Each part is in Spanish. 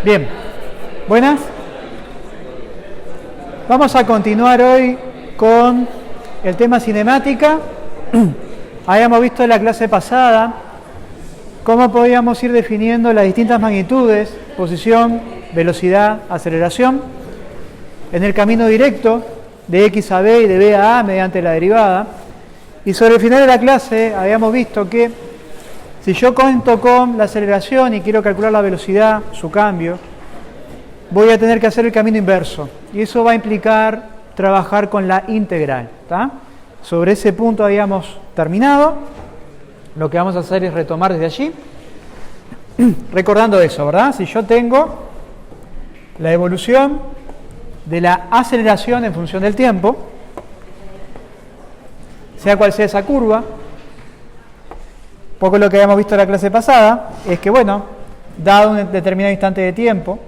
Bien, buenas. Vamos a continuar hoy con el tema cinemática. Habíamos visto en la clase pasada cómo podíamos ir definiendo las distintas magnitudes, posición, velocidad, aceleración, en el camino directo de X a B y de B a A mediante la derivada. Y sobre el final de la clase habíamos visto que si yo cuento con la aceleración y quiero calcular la velocidad, su cambio, voy a tener que hacer el camino inverso. Y eso va a implicar trabajar con la integral. ¿Tá? Sobre ese punto habíamos terminado. Lo que vamos a hacer es retomar desde allí. Recordando eso, ¿verdad? Si yo tengo la evolución de la aceleración en función del tiempo, sea cual sea esa curva, un poco lo que habíamos visto en la clase pasada es que, bueno, dado un determinado instante de tiempo,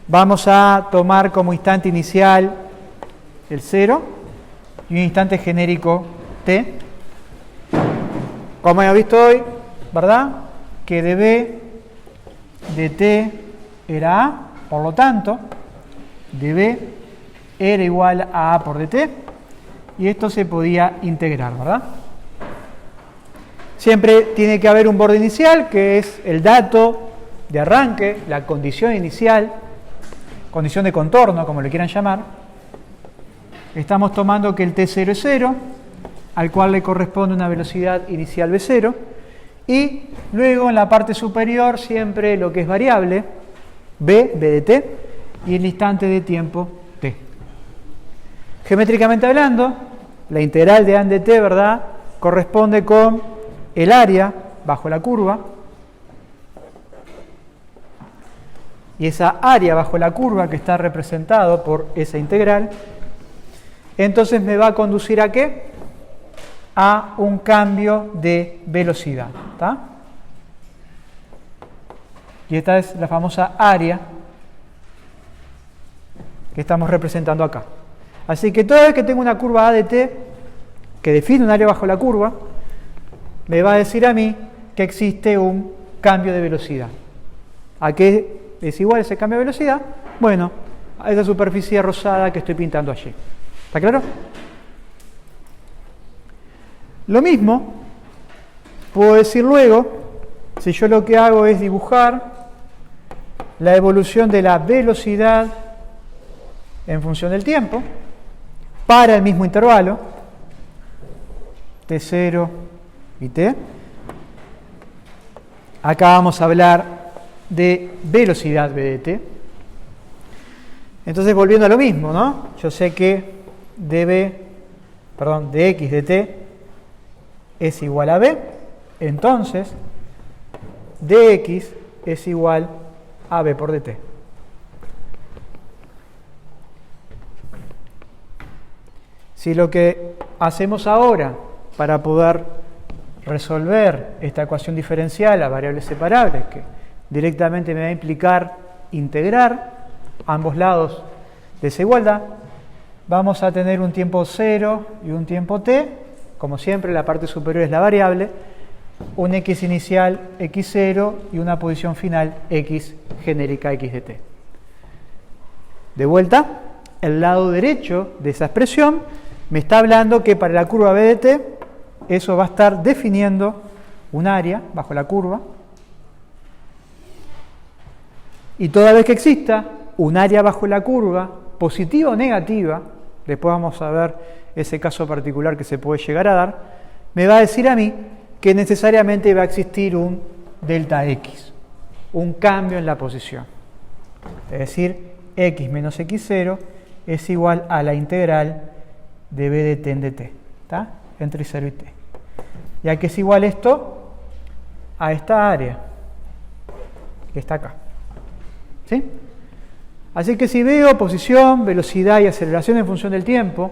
vamos a tomar como instante inicial el 0 y un instante genérico t. Como hemos visto hoy, ¿verdad? Que dB de t era a, por lo tanto, dB era igual a por dt, y esto se podía integrar, ¿verdad? Siempre tiene que haber un borde inicial, que es el dato de arranque, la condición inicial, condición de contorno, como le quieran llamar. Estamos tomando que el t0 es 0, al cual le corresponde una velocidad inicial v0, y luego en la parte superior siempre lo que es variable, b de t, y el instante de tiempo t. Geométricamente hablando, la integral de A en dt, ¿verdad?, corresponde con el área bajo la curva, y esa área bajo la curva que está representado por esa integral, entonces me va a conducir ¿a qué? A un cambio de velocidad. ¿Tá? Y esta es la famosa área que estamos representando acá. Así que toda vez que tengo una curva A de t que define un área bajo la curva, me va a decir a mí que existe un cambio de velocidad. ¿A qué es igual ese cambio de velocidad? Bueno, a esa superficie rosada que estoy pintando allí. ¿Está claro? Lo mismo puedo decir luego, si yo lo que hago es dibujar la evolución de la velocidad en función del tiempo para el mismo intervalo, t0 y t. Acá vamos a hablar de velocidad v de t. Entonces, volviendo a lo mismo, ¿no? Yo sé que de x de t es igual a b, entonces dx es igual a b por dt. Si lo que hacemos ahora para poder resolver esta ecuación diferencial a variables separables, que directamente me va a implicar integrar ambos lados de esa igualdad, vamos a tener un tiempo 0 y un tiempo t, como siempre la parte superior es la variable, un x inicial x0 y una posición final x genérica x de t. De vuelta, el lado derecho de esa expresión me está hablando que para la curva b de t, eso va a estar definiendo un área bajo la curva, y toda vez que exista un área bajo la curva, positiva o negativa, después vamos a ver ese caso particular que se puede llegar a dar, me va a decir a mí que necesariamente va a existir un delta x, un cambio en la posición. Es decir, x menos x0 es igual a la integral de b de t en dt, ¿tá? Entre 0 y t. Ya que es igual esto a esta área que está acá. ¿Sí? Así que si veo posición, velocidad y aceleración en función del tiempo,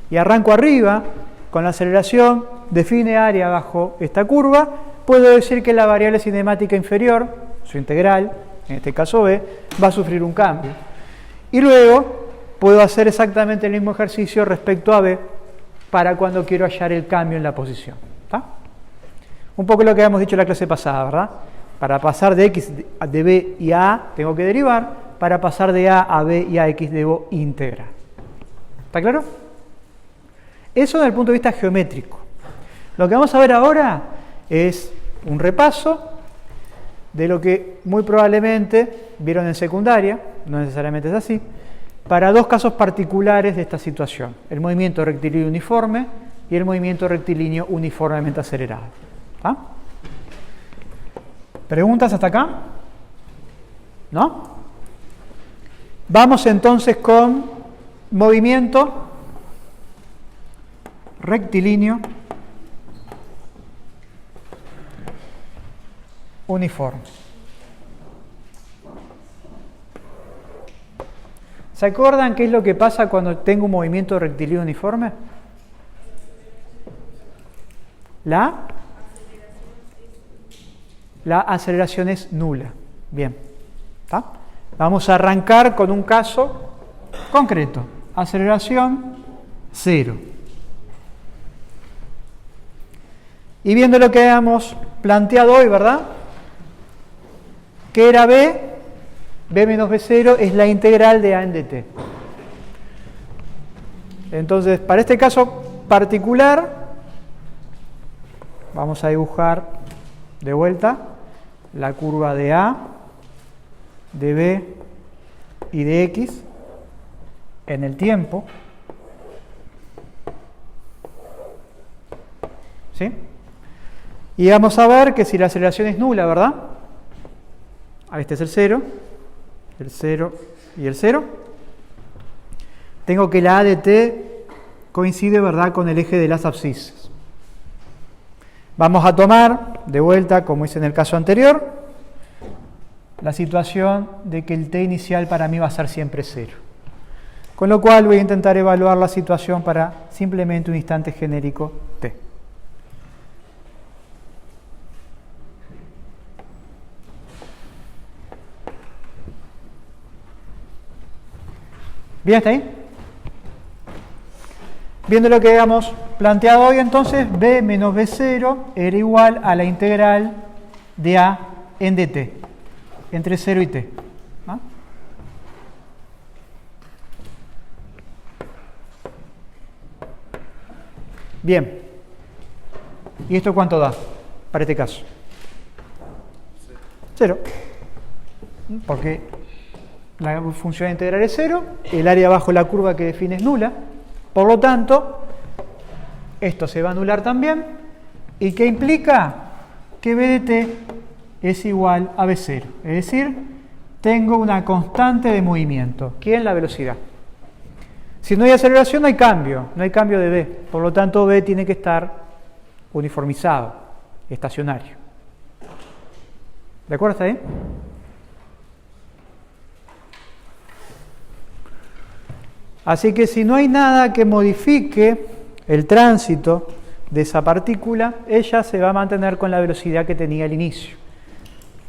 y arranco arriba, con la aceleración define área bajo esta curva, puedo decir que la variable cinemática inferior, su integral, en este caso b, va a sufrir un cambio. Y luego puedo hacer exactamente el mismo ejercicio respecto a b para cuando quiero hallar el cambio en la posición. ¿Tá? Un poco lo que habíamos dicho en la clase pasada, ¿verdad? Para pasar de x de b y a a tengo que derivar, para pasar de a b y a x debo integrar. ¿Está claro? Eso desde el punto de vista geométrico. Lo que vamos a ver ahora es un repaso de lo que muy probablemente vieron en secundaria, no necesariamente es así, para dos casos particulares de esta situación: el movimiento rectilíneo uniforme y el movimiento rectilíneo uniformemente acelerado. ¿Ah? ¿Preguntas hasta acá? ¿No? Vamos entonces con movimiento rectilíneo uniforme. ¿Se acuerdan qué es lo que pasa cuando tengo un movimiento rectilíneo uniforme? La aceleración es nula. Bien. ¿Está? Vamos a arrancar con un caso concreto. Aceleración 0. Y viendo lo que habíamos planteado hoy, ¿verdad? ¿Qué era b? B menos B0 es la integral de a en dt. Entonces, para este caso particular, vamos a dibujar de vuelta la curva de a, de b y de x en el tiempo. ¿Sí? Y vamos a ver que si la aceleración es nula, ¿verdad? Este es el 0 y el 0. Tengo que la a de t coincide, ¿verdad?, con el eje de las abscisas. Vamos a tomar de vuelta, como hice en el caso anterior, la situación de que el t inicial para mí va a ser siempre 0. Con lo cual voy a intentar evaluar la situación para simplemente un instante genérico t. ¿Bien hasta ahí? Viendo lo que habíamos planteado hoy, entonces, b menos b0 era igual a la integral de a en dt, entre 0 y t. ¿Ah? Bien. ¿Y esto cuánto da para este caso? 0. Porque la función integral es 0, el área bajo la curva que define es nula, por lo tanto, esto se va a anular también, ¿y qué implica? Que b de t es igual a b0, es decir, tengo una constante de movimiento, que es la velocidad. Si no hay aceleración no hay cambio de b, por lo tanto b tiene que estar uniformizado, estacionario. ¿De acuerdo hasta ahí? Así que si no hay nada que modifique el tránsito de esa partícula, ella se va a mantener con la velocidad que tenía al inicio.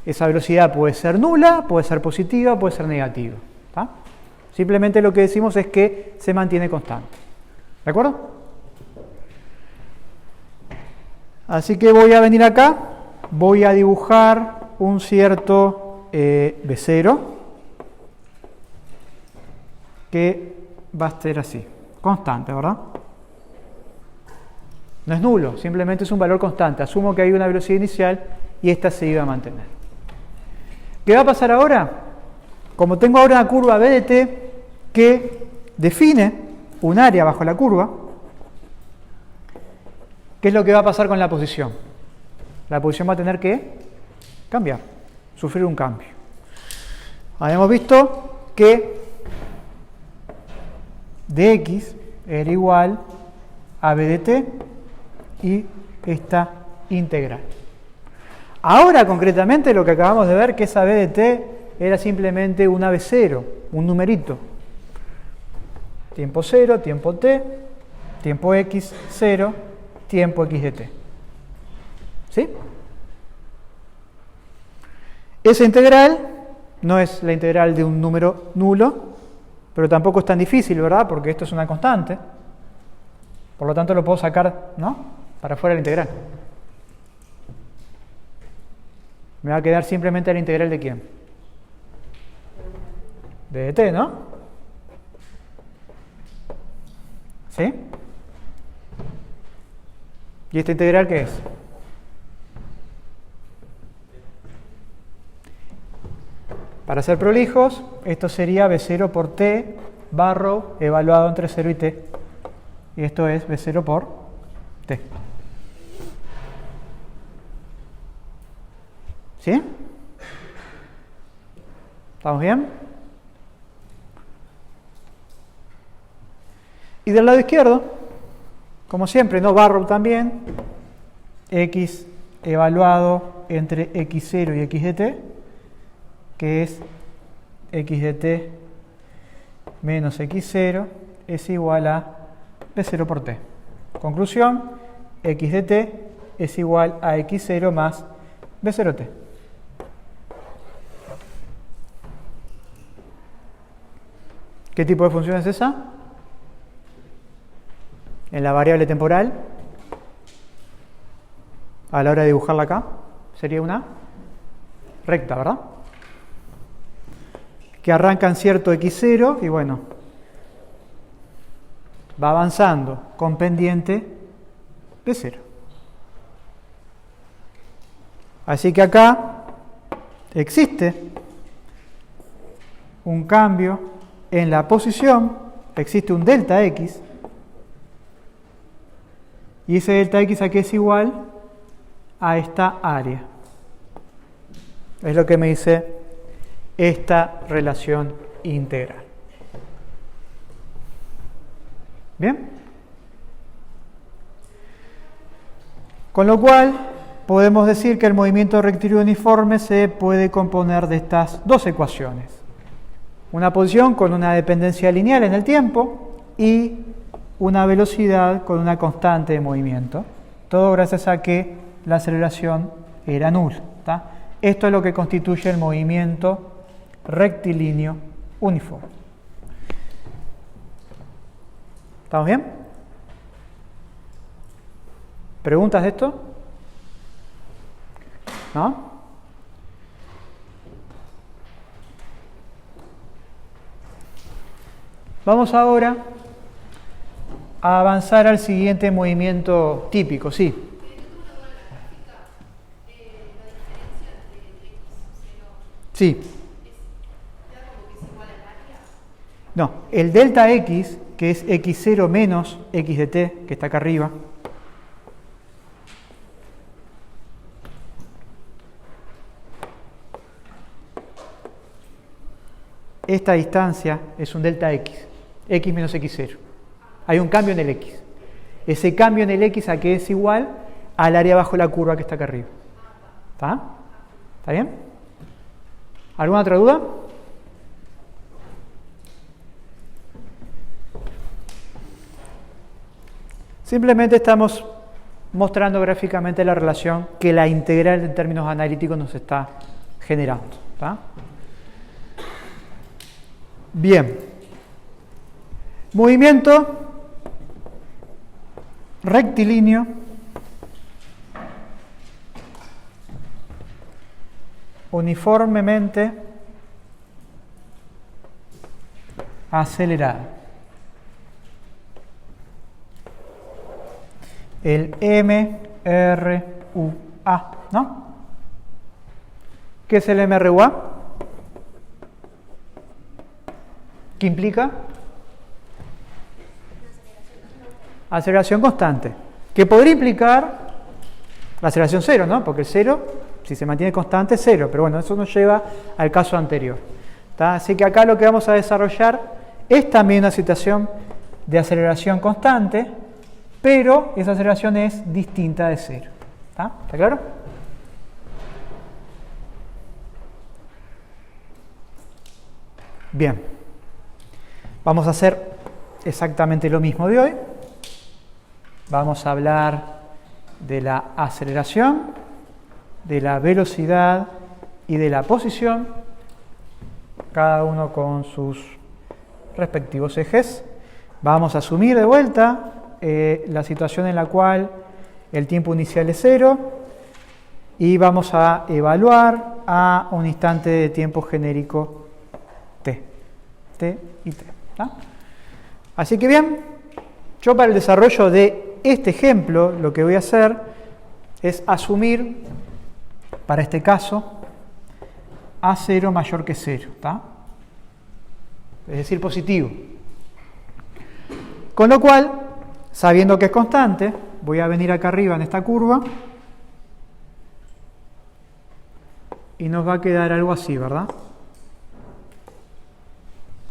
Esa velocidad puede ser nula, puede ser positiva, puede ser negativa. ¿Tá? Simplemente lo que decimos es que se mantiene constante. ¿De acuerdo? Así que voy a venir acá, voy a dibujar un cierto B0 que va a ser así, constante, ¿verdad? No es nulo, simplemente es un valor constante. Asumo que hay una velocidad inicial y esta se iba a mantener. ¿Qué va a pasar ahora? Como tengo ahora una curva b de t que define un área bajo la curva, ¿qué es lo que va a pasar con la posición? La posición va a tener que cambiar, sufrir un cambio. Habíamos visto que dx era igual a b de t y esta integral. Ahora concretamente lo que acabamos de ver que esa b de t era simplemente una b0, un numerito. Tiempo 0, tiempo t, tiempo x, 0, tiempo x de t. ¿Sí? Esa integral no es la integral de un número nulo, pero tampoco es tan difícil, ¿verdad? Porque esto es una constante. Por lo tanto lo puedo sacar, ¿no?, para afuera de la integral. Me va a quedar simplemente la integral de ¿quién? De t, ¿no? ¿Sí? ¿Y esta integral qué es? Para ser prolijos, esto sería b0 por t barro evaluado entre 0 y t. Y esto es b0 por t. ¿Sí? ¿Estamos bien? Y del lado izquierdo, como siempre, ¿no? Barrow también, x evaluado entre x0 y x de t, que es x de t menos x0 es igual a b0 por t. Conclusión, x de t es igual a x0 más b0t. ¿Qué tipo de función es esa? En la variable temporal, a la hora de dibujarla acá, sería una recta, ¿verdad? Que arranca en cierto x0 y bueno, va avanzando con pendiente b0. Así que acá existe un cambio en la posición, existe un delta x, y ese delta x aquí es igual a esta área. Es lo que me dice esta relación integral. ¿Bien? Con lo cual, podemos decir que el movimiento rectilíneo uniforme se puede componer de estas dos ecuaciones. Una posición con una dependencia lineal en el tiempo y una velocidad con una constante de movimiento. Todo gracias a que la aceleración era nula. ¿Tá? Esto es lo que constituye el movimiento rectilíneo uniforme. ¿Estamos bien? ¿Preguntas de esto? ¿No? Vamos ahora a avanzar al siguiente movimiento típico, sí. Sí. No, el delta x, que es x0 menos x de t, que está acá arriba, esta distancia es un delta x, x menos x0. Hay un cambio en el x. Ese cambio en el x a que es igual al área bajo la curva que está acá arriba. ¿Está? ¿Está bien? ¿Alguna otra duda? Simplemente estamos mostrando gráficamente la relación que la integral en términos analíticos nos está generando. ¿Está? Bien. Movimiento rectilíneo uniformemente acelerado. El MRUA, ¿no? ¿Qué es el MRUA? ¿Qué implica? Aceleración constante, que podría implicar la aceleración cero, ¿no? Porque el cero, si se mantiene constante, es cero, pero bueno, eso nos lleva al caso anterior. ¿Tá? Así que acá lo que vamos a desarrollar es también una situación de aceleración constante, pero esa aceleración es distinta de cero. ¿Tá? ¿Está claro? Bien. Vamos a hacer exactamente lo mismo de hoy. Vamos a hablar de la aceleración, de la velocidad y de la posición, cada uno con sus respectivos ejes. Vamos a asumir de vuelta la situación en la cual el tiempo inicial es 0 y vamos a evaluar a un instante de tiempo genérico t. T y t. ¿Tá? Así que bien, yo para el desarrollo de este ejemplo lo que voy a hacer es asumir, para este caso, A0 mayor que 0, ¿tá? Es decir, positivo. Con lo cual, sabiendo que es constante, voy a venir acá arriba en esta curva y nos va a quedar algo así, ¿verdad?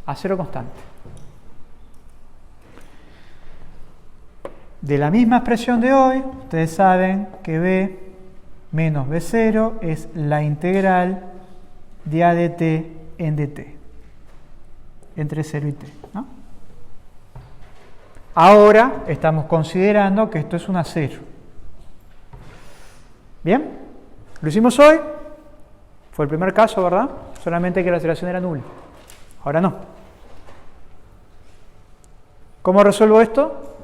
A0 constante. De la misma expresión de hoy, ustedes saben que b menos b0 es la integral de a de t en dt, entre 0 y t, ¿no? Ahora estamos considerando que esto es un A0. ¿Bien? Lo hicimos hoy, fue el primer caso, ¿verdad? Solamente que la aceleración era nula. Ahora no. ¿Cómo resuelvo esto?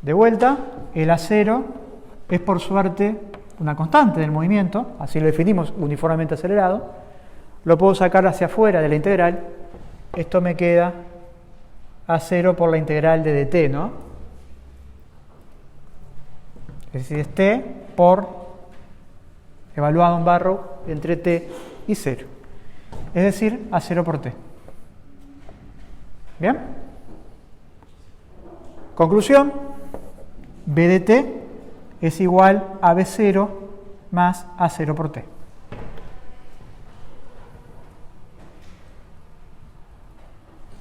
De vuelta, el A0 es por suerte una constante del movimiento, así lo definimos uniformemente acelerado. Lo puedo sacar hacia afuera de la integral. Esto me queda A0 por la integral de dt, ¿no? Es decir, es t por evaluado en Barrow entre t y 0. Es decir, A0 por t. ¿Bien? Conclusión, b de t es igual a b0 más A0 por t.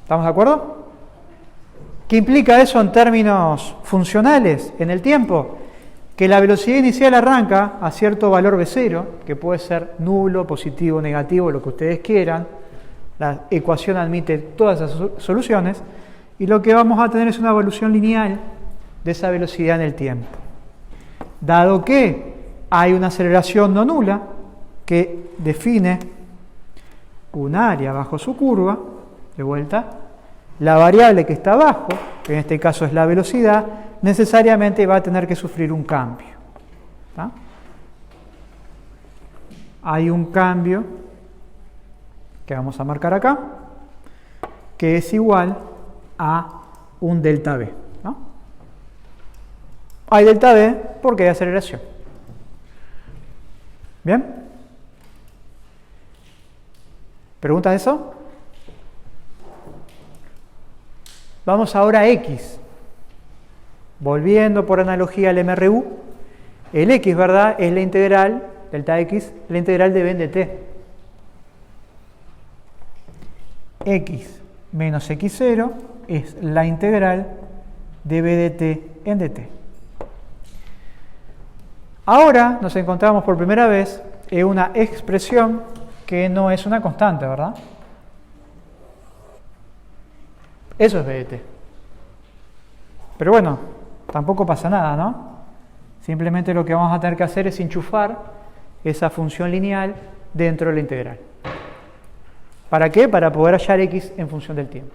¿Estamos de acuerdo? ¿Qué implica eso en términos funcionales en el tiempo? Que la velocidad inicial arranca a cierto valor b0, que puede ser nulo, positivo, negativo, lo que ustedes quieran. La ecuación admite todas esas soluciones y lo que vamos a tener es una evolución lineal de esa velocidad en el tiempo. Dado que hay una aceleración no nula que define un área bajo su curva, de vuelta, la variable que está abajo, que en este caso es la velocidad, necesariamente va a tener que sufrir un cambio. ¿Tá? Hay un cambio que vamos a marcar acá, que es igual a un delta V. ¿No? Hay delta V porque hay aceleración. ¿Bien? ¿Preguntas de eso? Vamos ahora a X. Volviendo por analogía al MRU, el X, ¿verdad? Es la integral, delta X, la integral de B en dt. X menos X0 es la integral de B de t en dt. Ahora nos encontramos por primera vez en una expresión que no es una constante, ¿verdad? Eso es B de t. Pero bueno, tampoco pasa nada, ¿no? Simplemente lo que vamos a tener que hacer es enchufar esa función lineal dentro de la integral. ¿Para qué? Para poder hallar x en función del tiempo.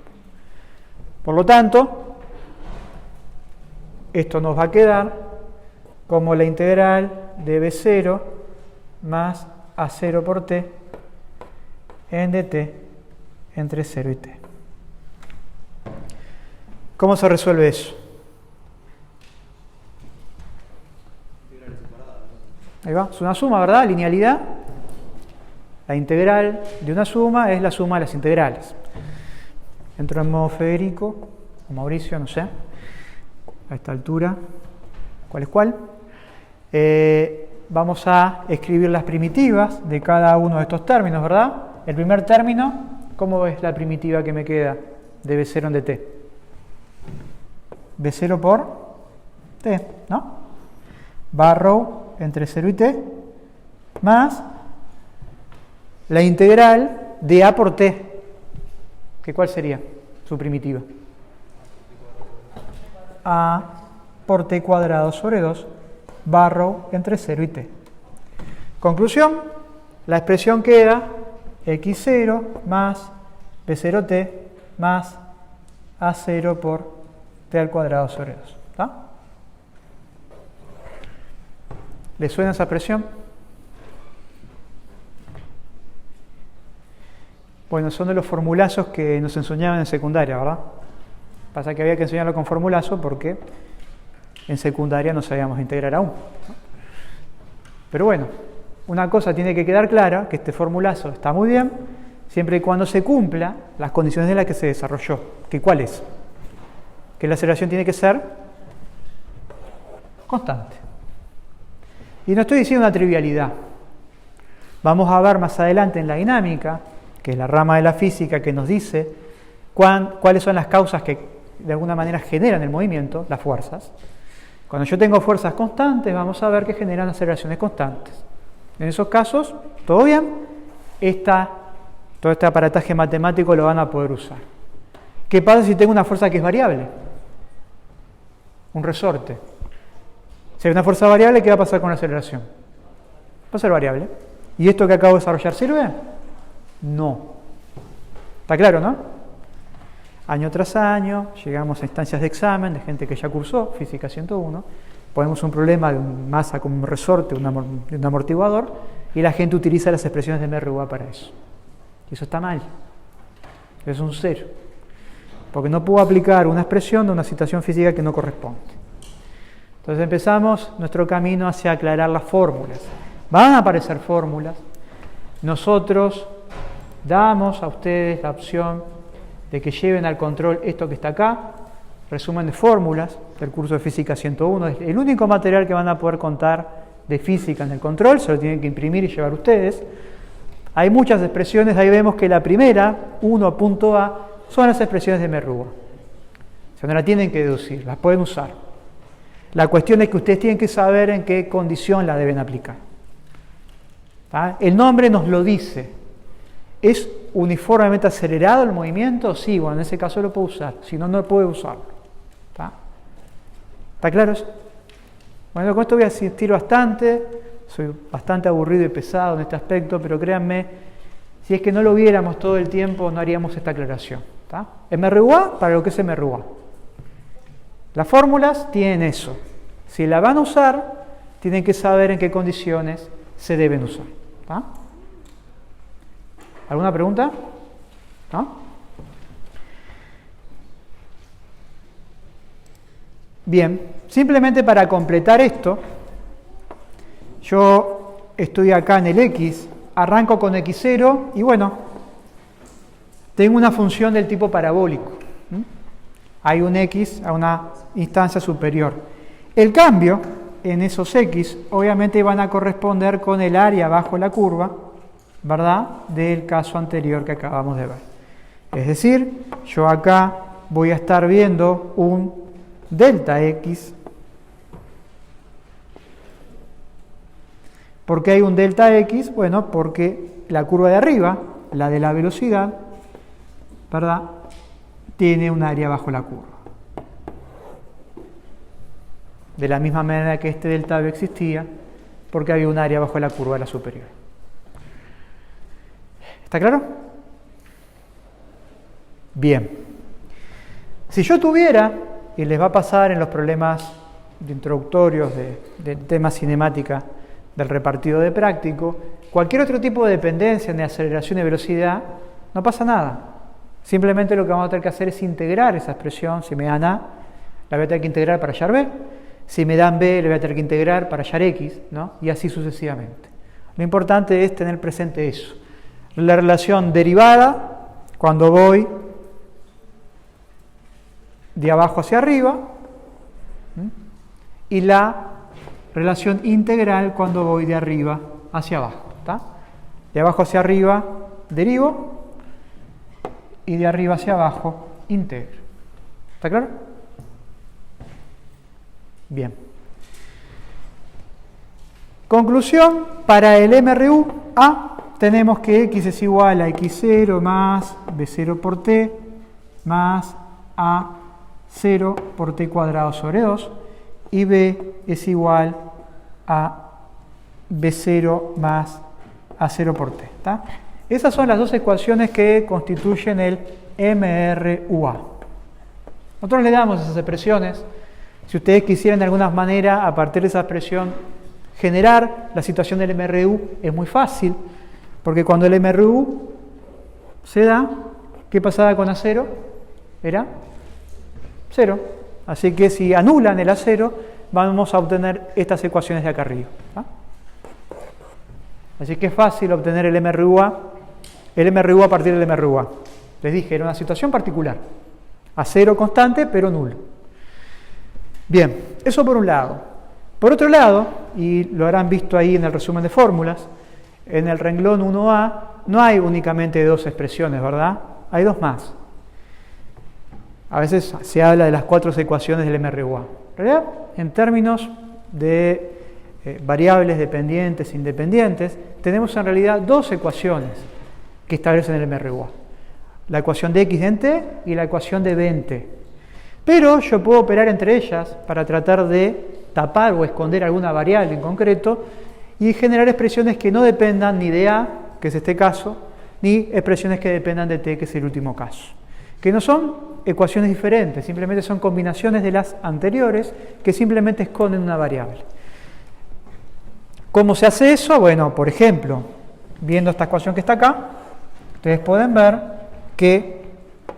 Por lo tanto, esto nos va a quedar como la integral de b0 más a0 por t en dt entre 0 y t. ¿Cómo se resuelve eso? Ahí va, es una suma, ¿verdad? Linealidad. La integral de una suma es la suma de las integrales. Entro en modo Federico, o Mauricio, no sé, a esta altura, ¿cuál es cuál? Vamos a escribir las primitivas de cada uno de estos términos, ¿verdad? El primer término, ¿cómo es la primitiva que me queda de B0 en dt? B0 por t, ¿no? Barrow entre 0 y t más la integral de a por t, que ¿cuál sería su primitiva? A por t cuadrado sobre 2, Barrow entre 0 y t. Conclusión, la expresión queda x0 más b0t más a0 por t al cuadrado sobre 2. ¿Está? ¿Les suena esa expresión? Bueno, son de los formulazos que nos enseñaban en secundaria, ¿verdad? Pasa que había que enseñarlo con formulazo porque en secundaria no sabíamos integrar aún. Pero bueno, una cosa tiene que quedar clara, que este formulazo está muy bien, siempre y cuando se cumpla las condiciones en las que se desarrolló. ¿Que cuál es? Que la aceleración tiene que ser constante. Y no estoy diciendo una trivialidad. Vamos a ver más adelante en la dinámica, que es la rama de la física que nos dice cuáles son las causas que de alguna manera generan el movimiento, las fuerzas. Cuando yo tengo fuerzas constantes, vamos a ver que generan aceleraciones constantes. En esos casos, todo bien, todo este aparataje matemático lo van a poder usar. ¿Qué pasa si tengo una fuerza que es variable? Un resorte. Si hay una fuerza variable, ¿qué va a pasar con la aceleración? Va a ser variable. ¿Y esto que acabo de desarrollar sirve? No. ¿Está claro, no? Año tras año, llegamos a instancias de examen de gente que ya cursó Física 101, ponemos un problema de masa como un resorte, de un amortiguador, y la gente utiliza las expresiones de MRUA para eso. Y eso está mal. Es un cero. Porque no puedo aplicar una expresión de una situación física que no corresponde. Entonces empezamos nuestro camino hacia aclarar las fórmulas. Van a aparecer fórmulas. Nosotros damos a ustedes la opción de que lleven al control esto que está acá, resumen de fórmulas del curso de Física 101. Es el único material que van a poder contar de física en el control, se lo tienen que imprimir y llevar ustedes. Hay muchas expresiones, ahí vemos que la primera, 1.a, son las expresiones de MRUA. O sea, no la tienen que deducir, las pueden usar. La cuestión es que ustedes tienen que saber en qué condición la deben aplicar. ¿Tá? El nombre nos lo dice. ¿Es uniformemente acelerado el movimiento? Sí, bueno, en ese caso lo puedo usar. Si no, no puedo usarlo. ¿Está claro eso? Bueno, con esto voy a insistir bastante. Soy bastante aburrido y pesado en este aspecto, pero créanme, si es que no lo viéramos todo el tiempo, no haríamos esta aclaración. ¿Tá? MRUA para lo que es MRUA. Las fórmulas tienen eso. Si la van a usar, tienen que saber en qué condiciones se deben usar. ¿Tá? ¿Alguna pregunta? ¿No? Bien, simplemente para completar esto, yo estoy acá en el X, arranco con X0 y bueno, tengo una función del tipo parabólico. Hay un X a una instancia superior. El cambio en esos X obviamente van a corresponder con el área bajo la curva, ¿verdad?, del caso anterior que acabamos de ver. Es decir, yo acá voy a estar viendo un delta X. ¿Por qué hay un delta X? Bueno, porque la curva de arriba, la de la velocidad, ¿verdad?, tiene un área bajo la curva. De la misma manera que este delta B existía, porque había un área bajo la curva de la superior. ¿Está claro? Bien. Si yo tuviera, y les va a pasar en los problemas introductorios de tema cinemática del repartido de práctico, cualquier otro tipo de dependencia de aceleración y velocidad, no pasa nada. Simplemente lo que vamos a tener que hacer es integrar esa expresión. Si me dan A, la voy a tener que integrar para hallar B. Si me dan B, le voy a tener que integrar para hallar X, ¿no? Y así sucesivamente. Lo importante es tener presente eso. La relación derivada, cuando voy de abajo hacia arriba, y la relación integral cuando voy de arriba hacia abajo. ¿Tá? De abajo hacia arriba derivo y de arriba hacia abajo integro. ¿Está claro? Bien. Conclusión, para el MRU A tenemos que X es igual a X0 más B0 por T más A0 por T cuadrado sobre 2 y B es igual a B0 más A0 por T. ¿Tá? Esas son las dos ecuaciones que constituyen el MRUA. Nosotros le damos esas expresiones. Si ustedes quisieran de alguna manera, a partir de esa expresión, Generar la situación del MRU es muy fácil, porque cuando el MRU se da, ¿qué pasaba con A0? Era 0. Así que si anulan el A0, vamos a obtener estas ecuaciones de acá arriba. Así que es fácil obtener el MRU a partir del MRU A. Les dije, era una situación particular. A0 constante, pero nulo. Bien, eso por un lado. Por otro lado, y lo habrán visto ahí en el resumen de fórmulas, en el renglón 1A no hay únicamente dos expresiones, ¿verdad? Hay dos más. A veces se habla de las 4 ecuaciones del MRU A. En realidad, en términos de variables dependientes e independientes, tenemos en realidad 2 ecuaciones que establecen el MRU A. La ecuación de x en t y la ecuación de b en t. Pero yo puedo operar entre ellas para tratar de tapar o esconder alguna variable en concreto y generar expresiones que no dependan ni de A, que es este caso, ni expresiones que dependan de t, que es el último caso. Que no son ecuaciones diferentes, simplemente son combinaciones de las anteriores que simplemente esconden una variable. ¿Cómo se hace eso? Bueno, por ejemplo, viendo esta ecuación que está acá, ustedes pueden ver que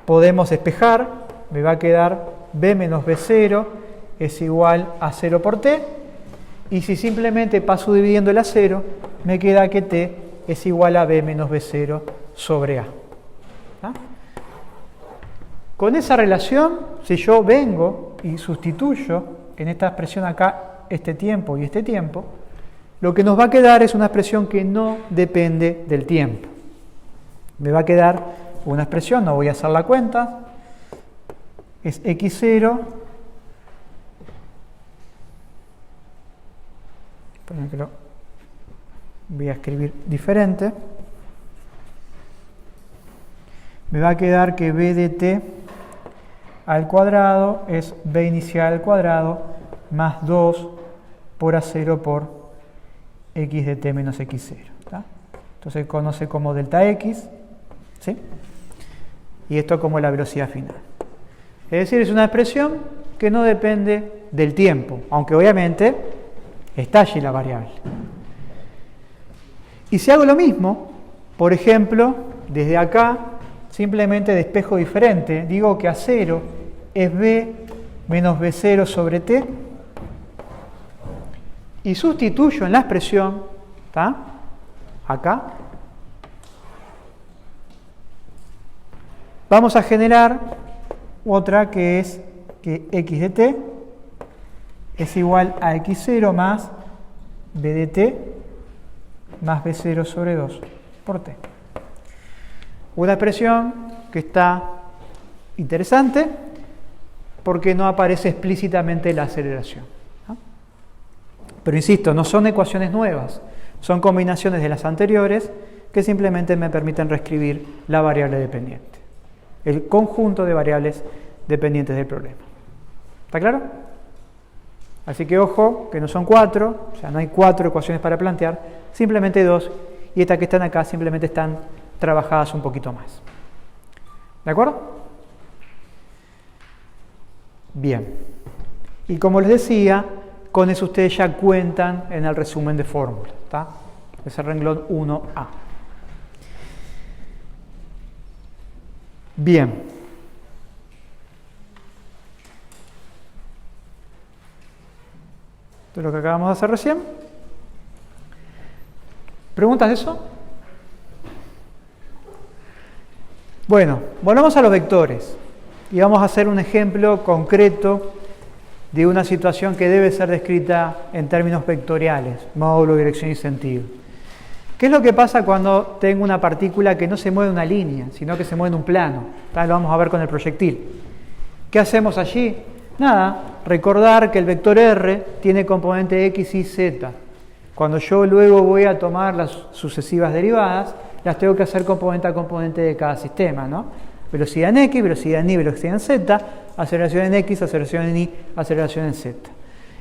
podemos despejar, me va a quedar b menos b0 es igual a 0 por t, y si simplemente paso dividiendo el A0, me queda que t es igual a b menos b0 sobre A. Con esa relación, si yo vengo y sustituyo en esta expresión acá este tiempo y este tiempo, lo que nos va a quedar es una expresión que no depende del tiempo. Me va a quedar una expresión, no voy a hacer la cuenta, es x0, voy a escribir diferente, me va a quedar que b de t al cuadrado es b inicial al cuadrado más 2 por A0 por x de t menos x0. ¿Tá? Entonces se conoce como delta x, ¿sí? Y esto como la velocidad final. Es decir, es una expresión que no depende del tiempo, aunque obviamente está allí la variable. Y si hago lo mismo, por ejemplo, desde acá, simplemente despejo diferente, digo que A0 es b menos b0 sobre t, y sustituyo en la expresión, ¿tá? Acá, vamos a generar otra que es que x de t es igual a x0 más b de t más b0 sobre 2 por t. Una expresión que está interesante porque no aparece explícitamente la aceleración. ¿No? Pero insisto, no son ecuaciones nuevas, son combinaciones de las anteriores que simplemente me permiten reescribir la variable dependiente, el conjunto de variables dependientes del problema. ¿Está claro? Así que ojo, que no son 4, o sea, no hay 4 ecuaciones para plantear, simplemente 2, y estas que están acá simplemente están trabajadas un poquito más. ¿De acuerdo? Bien. Y como les decía, con eso ustedes ya cuentan en el resumen de fórmulas. ¿Está? Es el renglón 1A. Bien. Esto es lo que acabamos de hacer recién. ¿Preguntas de eso? Bueno, volvamos a los vectores y vamos a hacer un ejemplo concreto de una situación que debe ser descrita en términos vectoriales, módulo, dirección y sentido. ¿Qué es lo que pasa cuando tengo una partícula que no se mueve en una línea, sino que se mueve en un plano? Lo vamos a ver con el proyectil. ¿Qué hacemos allí? Nada, recordar que el vector R tiene componente X, Y, Z. Cuando yo luego voy a tomar las sucesivas derivadas, las tengo que hacer componente a componente de cada sistema, ¿no? Velocidad en X, velocidad en Y, velocidad en Z, aceleración en X, aceleración en Y, aceleración en Z.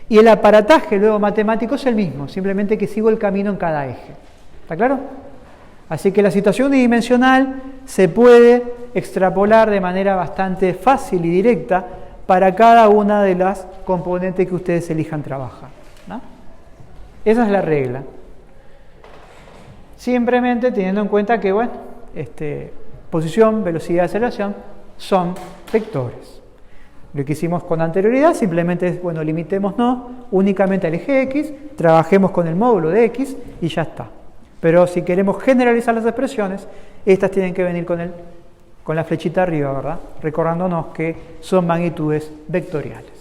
Y el aparataje luego matemático es el mismo, simplemente que sigo el camino en cada eje. ¿Está claro? Así que la situación unidimensional se puede extrapolar de manera bastante fácil y directa para cada una de las componentes que ustedes elijan trabajar, ¿no? Esa es la regla. Simplemente teniendo en cuenta que, bueno, posición, velocidad, aceleración son vectores. Lo que hicimos con anterioridad simplemente es, bueno, limitémonos únicamente al eje X, trabajemos con el módulo de X y ya está. Pero si queremos generalizar las expresiones, estas tienen que venir con la flechita arriba, ¿verdad? Recordándonos que son magnitudes vectoriales.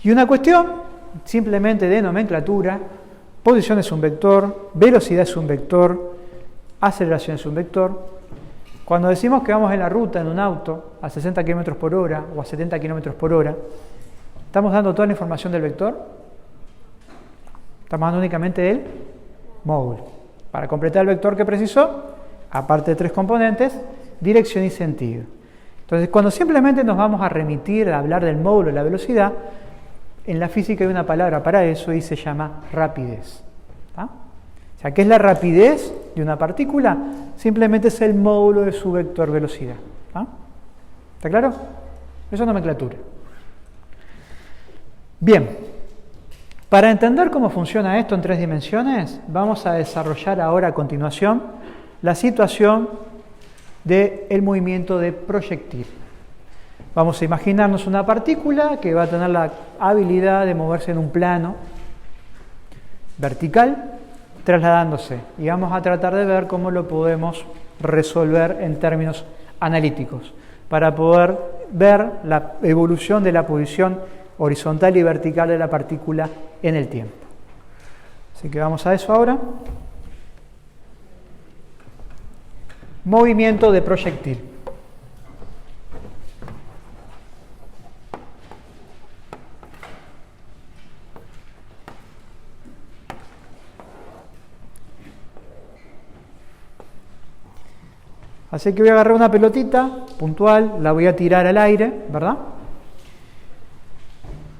Y una cuestión simplemente de nomenclatura: posición es un vector, velocidad es un vector, aceleración es un vector. Cuando decimos que vamos en la ruta en un auto a 60 km por hora o a 70 km por hora, ¿estamos dando toda la información del vector? Estamos dando únicamente del módulo. Para completar el vector que precisó, aparte de 3 componentes, dirección y sentido. Entonces, cuando simplemente nos vamos a remitir a hablar del módulo de la velocidad, en la física hay una palabra para eso y se llama rapidez. ¿Ah? O sea, ¿qué es la rapidez de una partícula? Simplemente es el módulo de su vector velocidad. ¿Ah? ¿Está claro? Eso es nomenclatura. Bien, para entender cómo funciona esto en 3 dimensiones, vamos a desarrollar ahora a continuación la situación del movimiento de proyectil. Vamos a imaginarnos una partícula que va a tener la habilidad de moverse en un plano vertical, trasladándose. Y vamos a tratar de ver cómo lo podemos resolver en términos analíticos, para poder ver la evolución de la posición horizontal y vertical de la partícula en el tiempo. Así que vamos a eso ahora. Movimiento de proyectil. Así que voy a agarrar una pelotita puntual, la voy a tirar al aire, ¿verdad?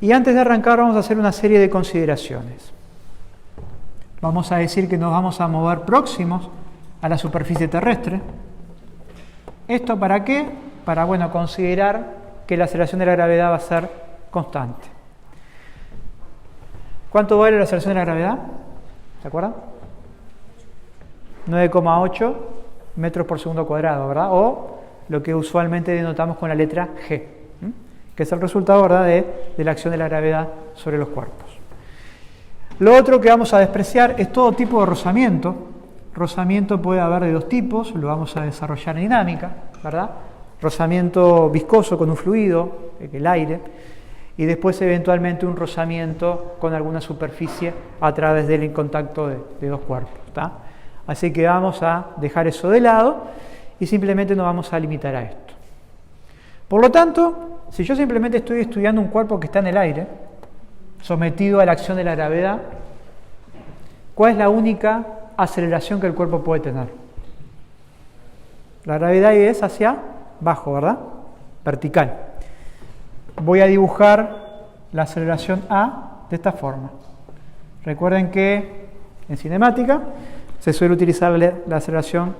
Y antes de arrancar vamos a hacer una serie de consideraciones. Vamos a decir que nos vamos a mover próximos a la superficie terrestre. ¿Esto para qué? Para, bueno, considerar que la aceleración de la gravedad va a ser constante. ¿Cuánto vale la aceleración de la gravedad? ¿Se acuerdan? 9,8 metros por segundo cuadrado, ¿verdad? O lo que usualmente denotamos con la letra G, que es el resultado, ¿verdad?, de la acción de la gravedad sobre los cuerpos. Lo otro que vamos a despreciar es todo tipo de rozamiento. Rozamiento puede haber de 2 tipos, lo vamos a desarrollar en dinámica, ¿verdad? Rozamiento viscoso con un fluido, el aire, y después eventualmente un rozamiento con alguna superficie a través del contacto de 2 cuerpos, ¿está? Así que vamos a dejar eso de lado y simplemente nos vamos a limitar a esto. Por lo tanto, si yo simplemente estoy estudiando un cuerpo que está en el aire, sometido a la acción de la gravedad, ¿cuál es la única aceleración que el cuerpo puede tener? La gravedad es hacia abajo, ¿verdad? Vertical. Voy a dibujar la aceleración A de esta forma. Recuerden que en cinemática se suele utilizar la aceleración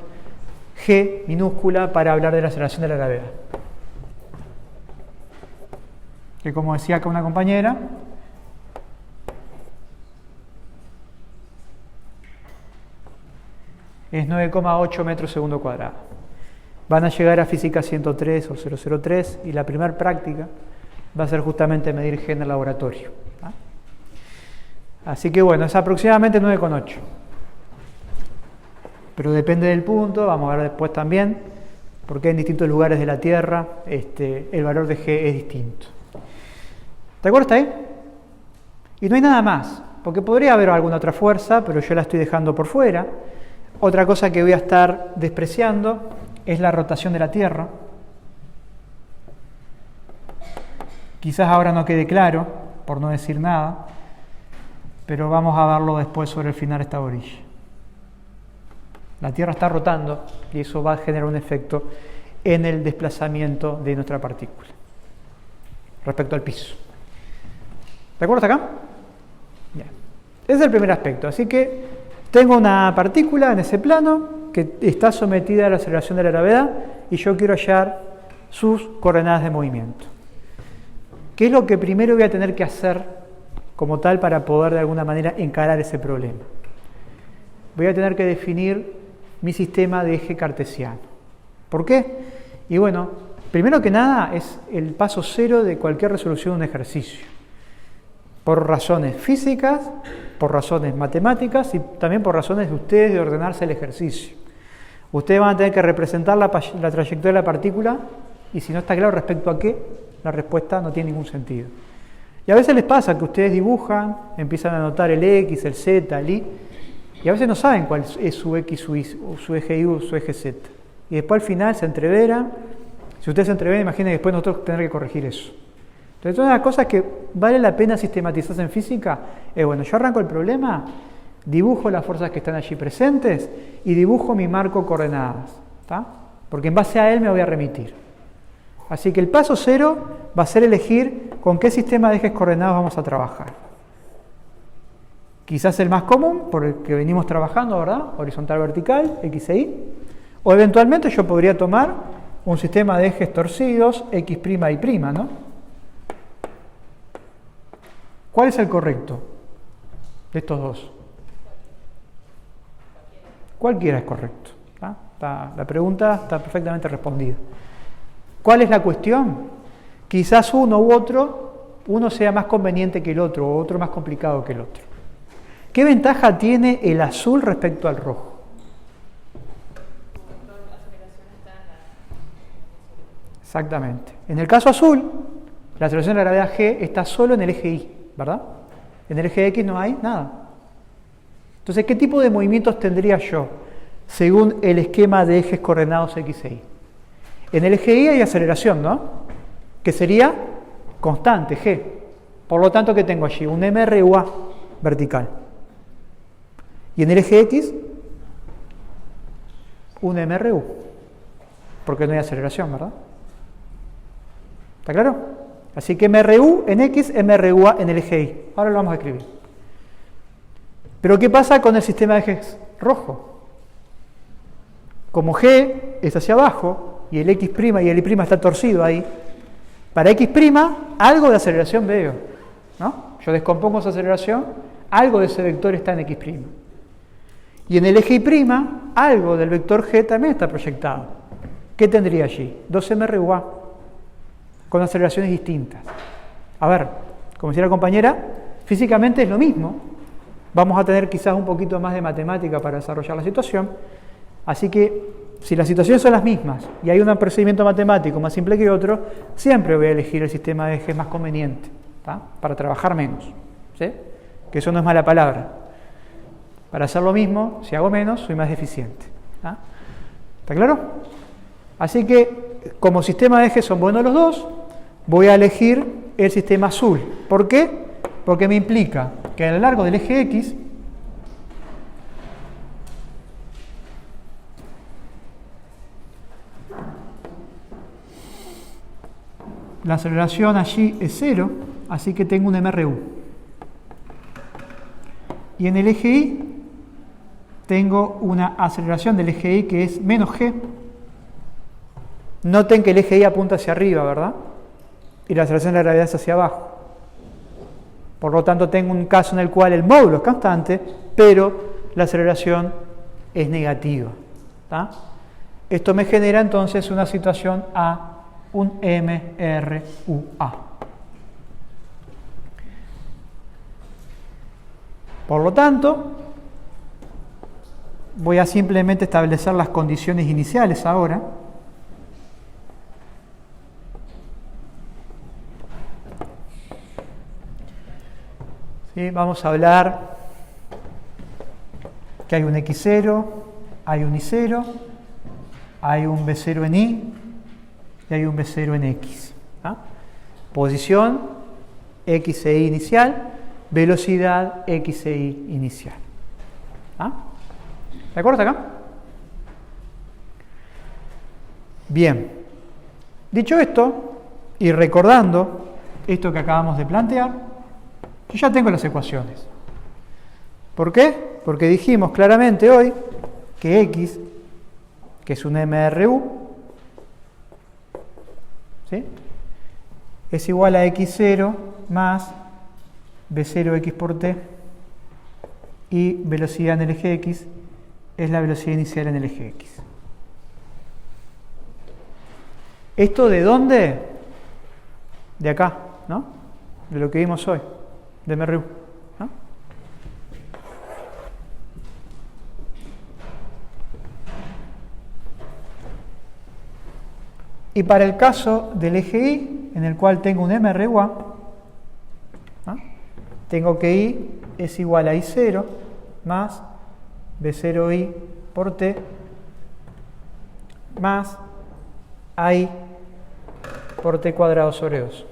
G minúscula para hablar de la aceleración de la gravedad. Que, como decía acá una compañera, es 9,8 metros segundo cuadrado. Van a llegar a física 103 o 003 y la primera práctica va a ser justamente medir G en el laboratorio. Así que bueno, es aproximadamente 9,8. Pero depende del punto, vamos a ver después también, porque en distintos lugares de la Tierra el valor de G es distinto. ¿De acuerdo hasta ahí? Y no hay nada más, porque podría haber alguna otra fuerza, pero yo la estoy dejando por fuera. Otra cosa que voy a estar despreciando es la rotación de la Tierra. Quizás ahora no quede claro, por no decir nada, pero vamos a verlo después sobre el final de esta orilla. La Tierra está rotando y eso va a generar un efecto en el desplazamiento de nuestra partícula respecto al piso. ¿De acuerdo hasta acá? Bien. Ese es el primer aspecto. Así que tengo una partícula en ese plano que está sometida a la aceleración de la gravedad y yo quiero hallar sus coordenadas de movimiento. ¿Qué es lo que primero voy a tener que hacer como tal para poder de alguna manera encarar ese problema. Voy a tener que definir mi sistema de eje cartesiano. ¿Por qué? Y bueno, primero que nada es el paso cero de cualquier resolución de un ejercicio. Por razones físicas, por razones matemáticas y también por razones de ustedes de ordenarse el ejercicio. Ustedes van a tener que representar la trayectoria de la partícula y si no está claro respecto a qué, la respuesta no tiene ningún sentido. Y a veces les pasa que ustedes dibujan, empiezan a anotar el X, el Z, el Y, y a veces no saben cuál es su X, su eje Y o su eje Z. Y después al final se entreveran. Si ustedes se entreveran, imaginen después nosotros tener que corregir eso. Entonces, una de las cosas que vale la pena sistematizarse en física es, bueno, yo arranco el problema, dibujo las fuerzas que están allí presentes y dibujo mi marco coordenadas, ¿tá? Porque en base a él me voy a remitir. Así que el paso cero va a ser elegir con qué sistema de ejes coordenados vamos a trabajar. Quizás el más común, por el que venimos trabajando, ¿verdad? Horizontal, vertical, X e Y. O eventualmente yo podría tomar un sistema de ejes torcidos, X', Y', ¿no? ¿Cuál es el correcto de estos dos? Cualquiera es correcto. La pregunta está perfectamente respondida. ¿Cuál es la cuestión? Quizás uno u otro, uno sea más conveniente que el otro, o otro más complicado que el otro. ¿Qué ventaja tiene el azul respecto al rojo? Exactamente. En el caso azul, la aceleración de la gravedad G está solo en el eje Y, ¿verdad? En el eje X no hay nada. Entonces, ¿qué tipo de movimientos tendría yo según el esquema de ejes coordenados X e Y? En el eje Y hay aceleración, ¿no? Que sería constante, G. Por lo tanto, ¿qué tengo allí? Un MRUA vertical. Y en el eje X, un MRU. Porque no hay aceleración, ¿verdad? ¿Está claro? Así que MRU en X, MRUA en el eje Y. Ahora lo vamos a escribir. Pero ¿qué pasa con el sistema de ejes rojo? Como G es hacia abajo y el X' y el Y' está torcido ahí, para X' algo de aceleración veo, ¿no? Yo descompongo esa aceleración, algo de ese vector está en X'. Y en el eje Y', algo del vector G también está proyectado. ¿Qué tendría allí? 2MRUA, con aceleraciones distintas. A ver, como decía la compañera, físicamente es lo mismo. Vamos a tener quizás un poquito más de matemática para desarrollar la situación. Así que, si las situaciones son las mismas y hay un procedimiento matemático más simple que otro, siempre voy a elegir el sistema de ejes más conveniente, ¿tá? Para trabajar menos, ¿sí? Que eso no es mala palabra. Para hacer lo mismo, si hago menos, soy más eficiente, ¿tá? ¿Está claro? Así que, como sistema de ejes son buenos los dos, voy a elegir el sistema azul. ¿Por qué? Porque me implica que a lo largo del eje X la aceleración allí es 0, así que tengo un MRU. Y en el eje Y tengo una aceleración del eje Y que es menos G. Noten que el eje Y apunta hacia arriba, ¿verdad? Y la aceleración de la gravedad es hacia abajo. Por lo tanto, tengo un caso en el cual el módulo es constante, pero la aceleración es negativa, ¿tá? Esto me genera entonces una situación a un MRUA. Por lo tanto, voy a simplemente establecer las condiciones iniciales ahora. ¿Sí? Vamos a hablar que hay un X0, hay un Y0, hay un B0 en Y y hay un B0 en X. ¿Ah? Posición X e Y inicial, velocidad X e Y inicial. ¿Ah? ¿De acuerdo hasta acá? Bien. Dicho esto, y recordando esto que acabamos de plantear, yo ya tengo las ecuaciones. ¿Por qué? Porque dijimos claramente hoy que X, que es un MRU, ¿sí?, es igual a X0 más v0x por t y velocidad en el eje x es la velocidad inicial en el eje x. ¿Esto de dónde? De acá, ¿no? De lo que vimos hoy, de MRU, ¿no? Y para el caso del eje Y, en el cual tengo un MRUA, ¿no? Tengo que I es igual a I0 más V0I por T más AI por T cuadrado sobre 2.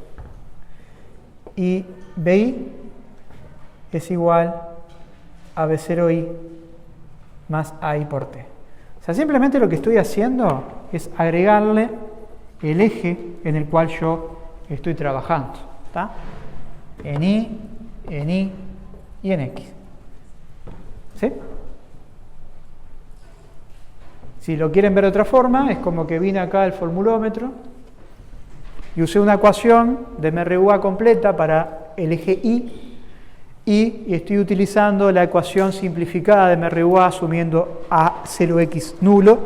Y BI es igual a V0I más AI por T. O sea, simplemente lo que estoy haciendo es agregarle el eje en el cual yo estoy trabajando, ¿está? En Y y en X. ¿Sí? Si lo quieren ver de otra forma, es como que vine acá al formulómetro y usé una ecuación de MRUA completa para el eje Y y estoy utilizando la ecuación simplificada de MRUA asumiendo A0x nulo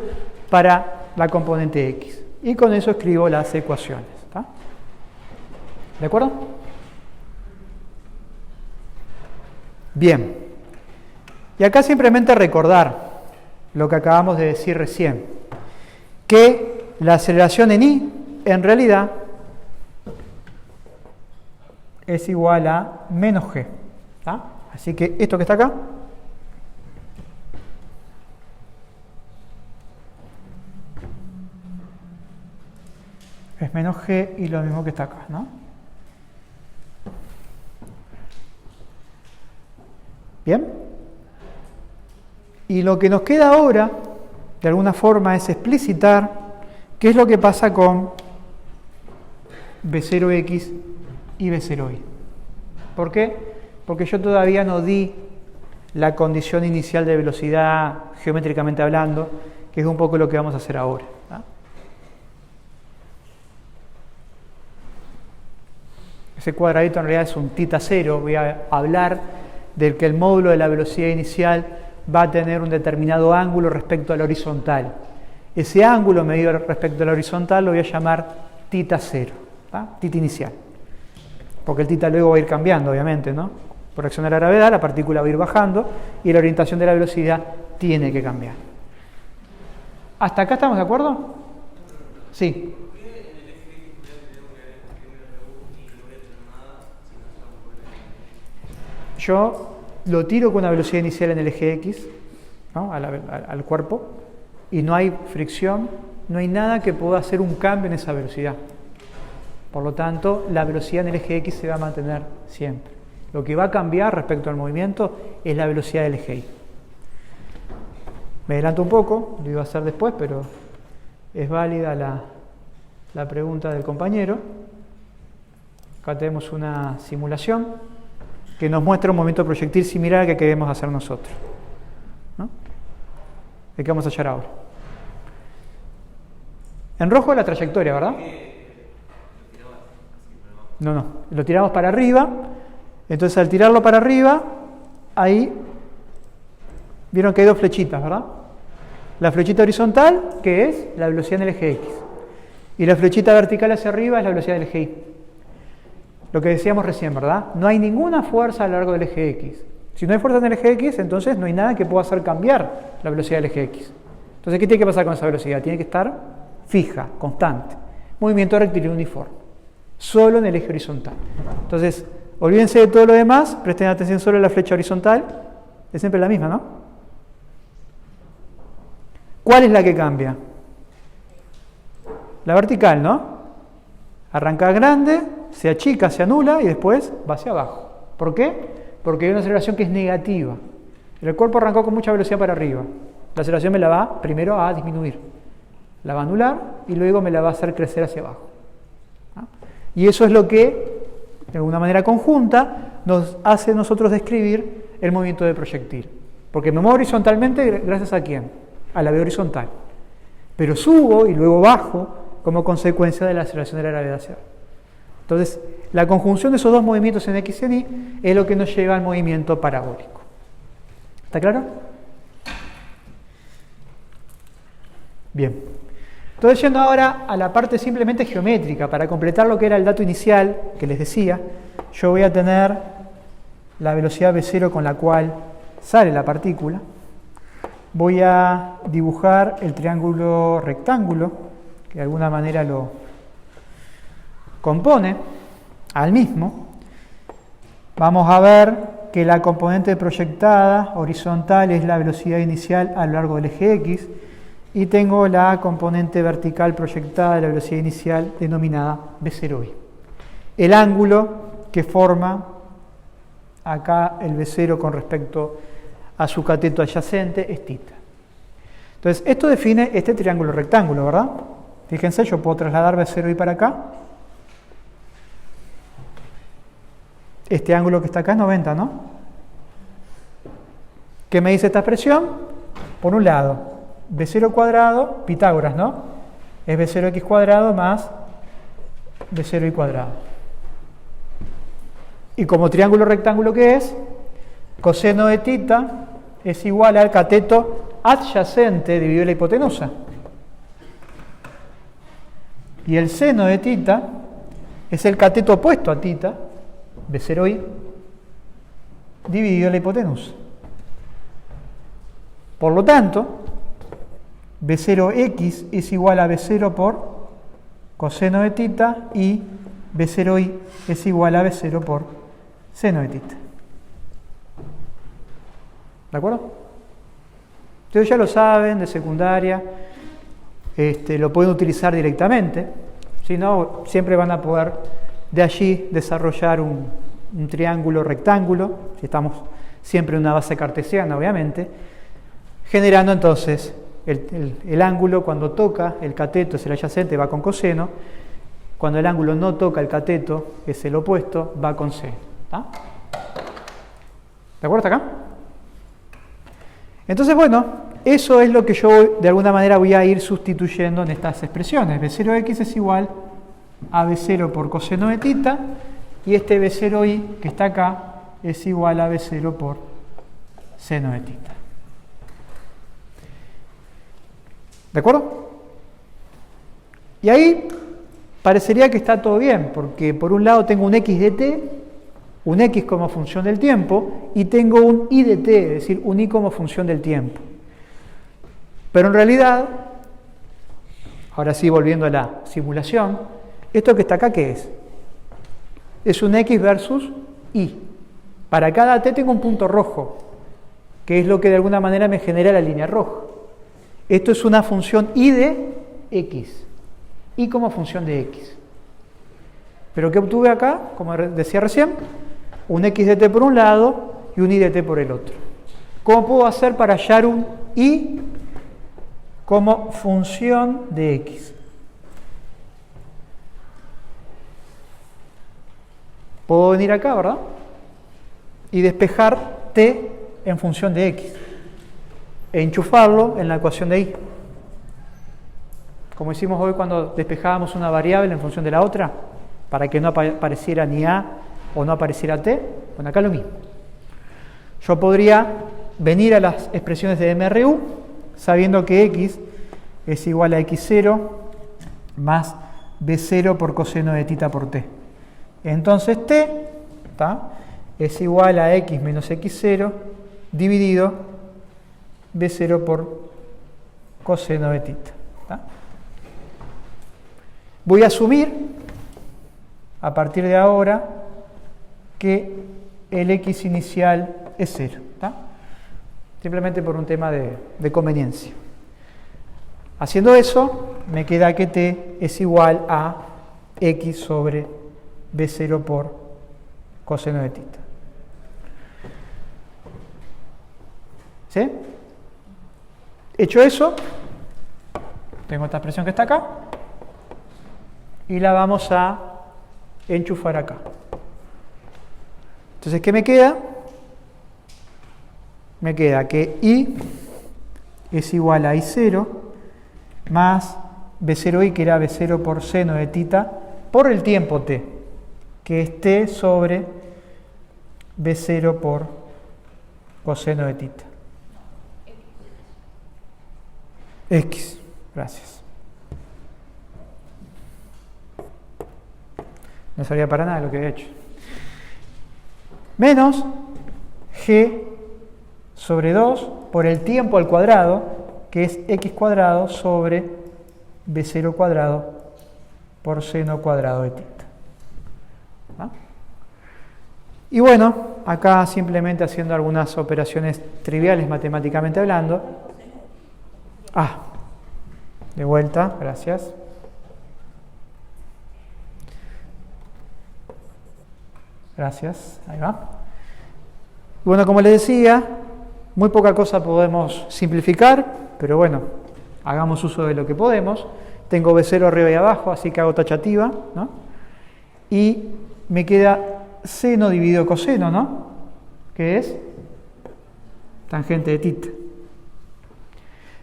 para la componente X. Y con eso escribo las ecuaciones. ¿Está? ¿De acuerdo? Bien. Y acá simplemente recordar lo que acabamos de decir recién, que la aceleración en Y en realidad es igual a menos g. ¿Tá? Así que esto que está acá es menos g y lo mismo que está acá, ¿no? ¿Bien? Y lo que nos queda ahora, de alguna forma, es explicitar qué es lo que pasa con V0x y V0y. ¿Por qué? Porque yo todavía no di la condición inicial de velocidad geométricamente hablando, que es un poco lo que vamos a hacer ahora. ¿Tá? Ese cuadradito en realidad es un θ 0. Voy a hablar del que el módulo de la velocidad inicial va a tener un determinado ángulo respecto a la horizontal. Ese ángulo medido respecto a la horizontal lo voy a llamar θ 0, ¿tá? θ inicial. Porque el θ luego va a ir cambiando, obviamente, ¿no? Por acción de la gravedad, la partícula va a ir bajando y la orientación de la velocidad tiene que cambiar. ¿Hasta acá estamos de acuerdo? Sí. Yo lo tiro con una velocidad inicial en el eje X, ¿no? al cuerpo, y no hay fricción, no hay nada que pueda hacer un cambio en esa velocidad. Por lo tanto, la velocidad en el eje X se va a mantener siempre. Lo que va a cambiar respecto al movimiento es la velocidad del eje Y. Me adelanto un poco, lo iba a hacer después, pero es válida la pregunta del compañero. Acá tenemos una simulación que nos muestra un movimiento proyectil similar al que queremos hacer nosotros, ¿no? ¿De qué vamos a hallar ahora? En rojo la trayectoria, ¿verdad? No, lo tiramos para arriba. Entonces al tirarlo para arriba, ahí vieron que hay dos flechitas, ¿verdad? La flechita horizontal, que es la velocidad en el eje X, y la flechita vertical hacia arriba es la velocidad del eje Y. Lo que decíamos recién, ¿verdad? No hay ninguna fuerza a lo largo del eje X. Si no hay fuerza en el eje X, entonces no hay nada que pueda hacer cambiar la velocidad del eje X. Entonces, ¿qué tiene que pasar con esa velocidad? Tiene que estar fija, constante. Movimiento rectilíneo uniforme. Solo en el eje horizontal. Entonces, olvídense de todo lo demás, presten atención solo a la flecha horizontal, es siempre la misma, ¿no? ¿Cuál es la que cambia? La vertical, ¿no? Arranca grande, se achica, se anula y después va hacia abajo. ¿Por qué? Porque hay una aceleración que es negativa. El cuerpo arrancó con mucha velocidad para arriba. La aceleración me la va primero a disminuir. La va a anular y luego me la va a hacer crecer hacia abajo. ¿No? Y eso es lo que, de alguna manera conjunta, nos hace nosotros describir el movimiento de proyectil. Porque me muevo horizontalmente gracias a ¿quién? A la vía horizontal. Pero subo y luego bajo como consecuencia de la aceleración de la gravedad hacia Entonces, la conjunción de esos dos movimientos en X y en Y es lo que nos lleva al movimiento parabólico. ¿Está claro? Bien. Entonces, yendo ahora a la parte simplemente geométrica, para completar lo que era el dato inicial que les decía, yo voy a tener la velocidad v0 con la cual sale la partícula. Voy a dibujar el triángulo rectángulo, que de alguna manera lo compone al mismo. Vamos a ver que la componente proyectada horizontal es la velocidad inicial a lo largo del eje X, y tengo la componente vertical proyectada de la velocidad inicial denominada v0i. El ángulo que forma acá el v0 con respecto a su cateto adyacente es θ. Entonces, esto define este triángulo rectángulo, ¿verdad? Fíjense, yo puedo trasladar v0i para acá. Este ángulo que está acá es 90, ¿no? ¿Qué me dice esta expresión? Por un lado, v0 cuadrado, Pitágoras, ¿no? Es v0x cuadrado más v0y cuadrado. Y como triángulo rectángulo que es, coseno de θ es igual al cateto adyacente dividido la hipotenusa. Y el seno de θ es el cateto opuesto a θ, v0i, dividido la hipotenusa. Por lo tanto, v0x es igual a v0 por coseno de θ y v0i es igual a v0 por seno de θ. ¿De acuerdo? Ustedes ya lo saben de secundaria, lo pueden utilizar directamente, si no, siempre van a poder de allí desarrollar un triángulo rectángulo, si estamos siempre en una base cartesiana, obviamente, generando entonces el ángulo cuando toca el cateto, es el adyacente, va con coseno, cuando el ángulo no toca el cateto, es el opuesto, va con seno. ¿Está? ¿De acuerdo hasta acá? Entonces, bueno, eso es lo que yo de alguna manera voy a ir sustituyendo en estas expresiones. v0x es igual a v0 por coseno de θ, y este v0i que está acá es igual a v0 por seno de θ. ¿De acuerdo? Y ahí parecería que está todo bien, porque por un lado tengo un x de t, un x como función del tiempo, y tengo un y de t, es decir, un y como función del tiempo. Pero en realidad, ahora sí volviendo a la simulación, esto que está acá, ¿qué es? Es un x versus y. Para cada t tengo un punto rojo, que es lo que de alguna manera me genera la línea roja. Esto es una función y de x, y como función de x. Pero ¿qué obtuve acá? Como decía recién, un x de t por un lado y un y de t por el otro. ¿Cómo puedo hacer para hallar un y como función de x? Puedo venir acá, ¿verdad? Y despejar t en función de x. E enchufarlo en la ecuación de y. Como hicimos hoy cuando despejábamos una variable en función de la otra, para que no apareciera ni a o no apareciera t, bueno, acá lo mismo. Yo podría venir a las expresiones de MRU sabiendo que x es igual a x0 más b0 por coseno de θ por t. Entonces t es igual a x menos x0 dividido b0 por coseno de θ. Voy a asumir a partir de ahora que el x inicial es 0. Simplemente por un tema de conveniencia. Haciendo eso, me queda que t es igual a x sobre b0 por coseno de θ. ¿Sí? Hecho eso, tengo esta expresión que está acá y la vamos a enchufar acá. Entonces, ¿qué me queda? Me queda que y es igual a i0 más b0i, que era b0 por seno de θ, por el tiempo t. que esté sobre B0 por coseno de tita. X, gracias. No sabía para nada lo que he hecho. Menos G sobre 2 por el tiempo al cuadrado, que es X cuadrado sobre B0 cuadrado por seno cuadrado de tita. ¿Ah? Y bueno, acá simplemente haciendo algunas operaciones triviales matemáticamente hablando. De vuelta, gracias. Gracias, ahí va. Bueno, como les decía, muy poca cosa podemos simplificar, pero bueno, hagamos uso de lo que podemos. Tengo B0 arriba y abajo, así que hago tachativa, ¿no? Y me queda seno dividido coseno, ¿no? Que es tangente de tita.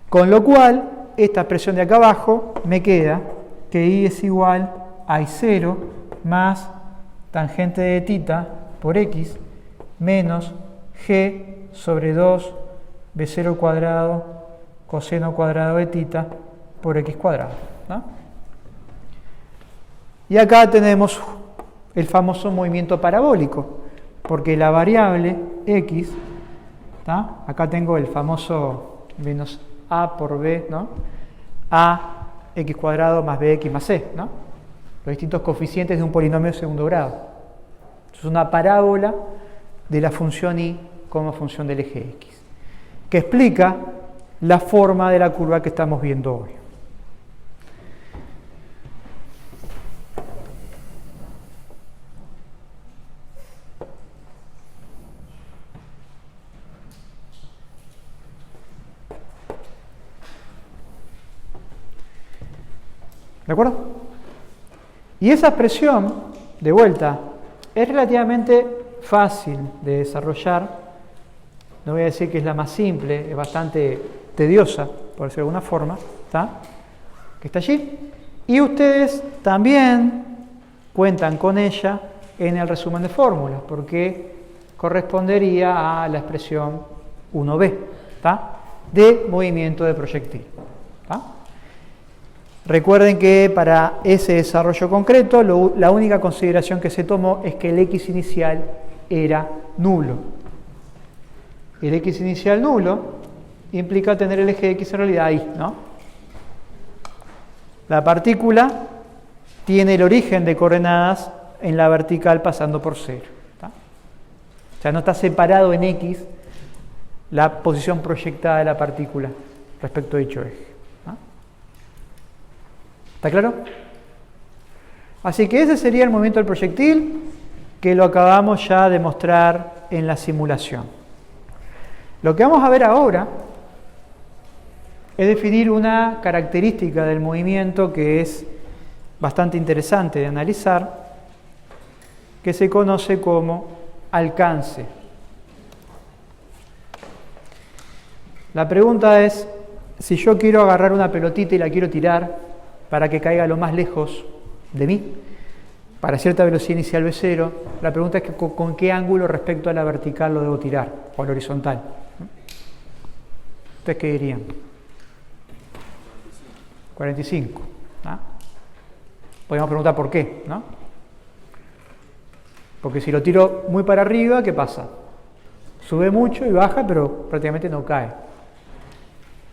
Con lo cual, esta expresión de acá abajo me queda que I es igual a I0 más tangente de tita por X menos G sobre 2 B0 cuadrado coseno cuadrado de tita por X cuadrado, ¿no? Y acá tenemos el famoso movimiento parabólico, porque la variable X, ¿tá? Acá tengo el famoso menos A por B, ¿no? A X cuadrado más BX más C, ¿no? Los distintos coeficientes de un polinomio de segundo grado. Es una parábola de la función Y como función del eje X, que explica la forma de la curva que estamos viendo hoy. ¿De acuerdo? Y esa expresión, de vuelta, es relativamente fácil de desarrollar. No voy a decir que es la más simple, es bastante tediosa, por decirlo de alguna forma, ¿está? Que está allí. Y ustedes también cuentan con ella en el resumen de fórmulas, porque correspondería a la expresión 1b, ¿está? De movimiento de proyectil, ¿está? Recuerden que para ese desarrollo concreto, la única consideración que se tomó es que el X inicial era nulo. El X inicial nulo implica tener el eje X en realidad ahí, ¿no? La partícula tiene el origen de coordenadas en la vertical pasando por 0. ¿Tá? O sea, no está separado en X la posición proyectada de la partícula respecto a dicho eje. ¿Está claro? Así que ese sería el movimiento del proyectil, que lo acabamos ya de mostrar en la simulación. Lo que vamos a ver ahora es definir una característica del movimiento que es bastante interesante de analizar, que se conoce como alcance. La pregunta es, si yo quiero agarrar una pelotita y la quiero tirar para que caiga lo más lejos de mí, para cierta velocidad inicial V0, la pregunta es que con qué ángulo respecto a la vertical lo debo tirar, o a la horizontal. ¿Ustedes qué dirían? 45. ¿No? Podríamos preguntar por qué, ¿no? Porque si lo tiro muy para arriba, ¿qué pasa? Sube mucho y baja, pero prácticamente no cae.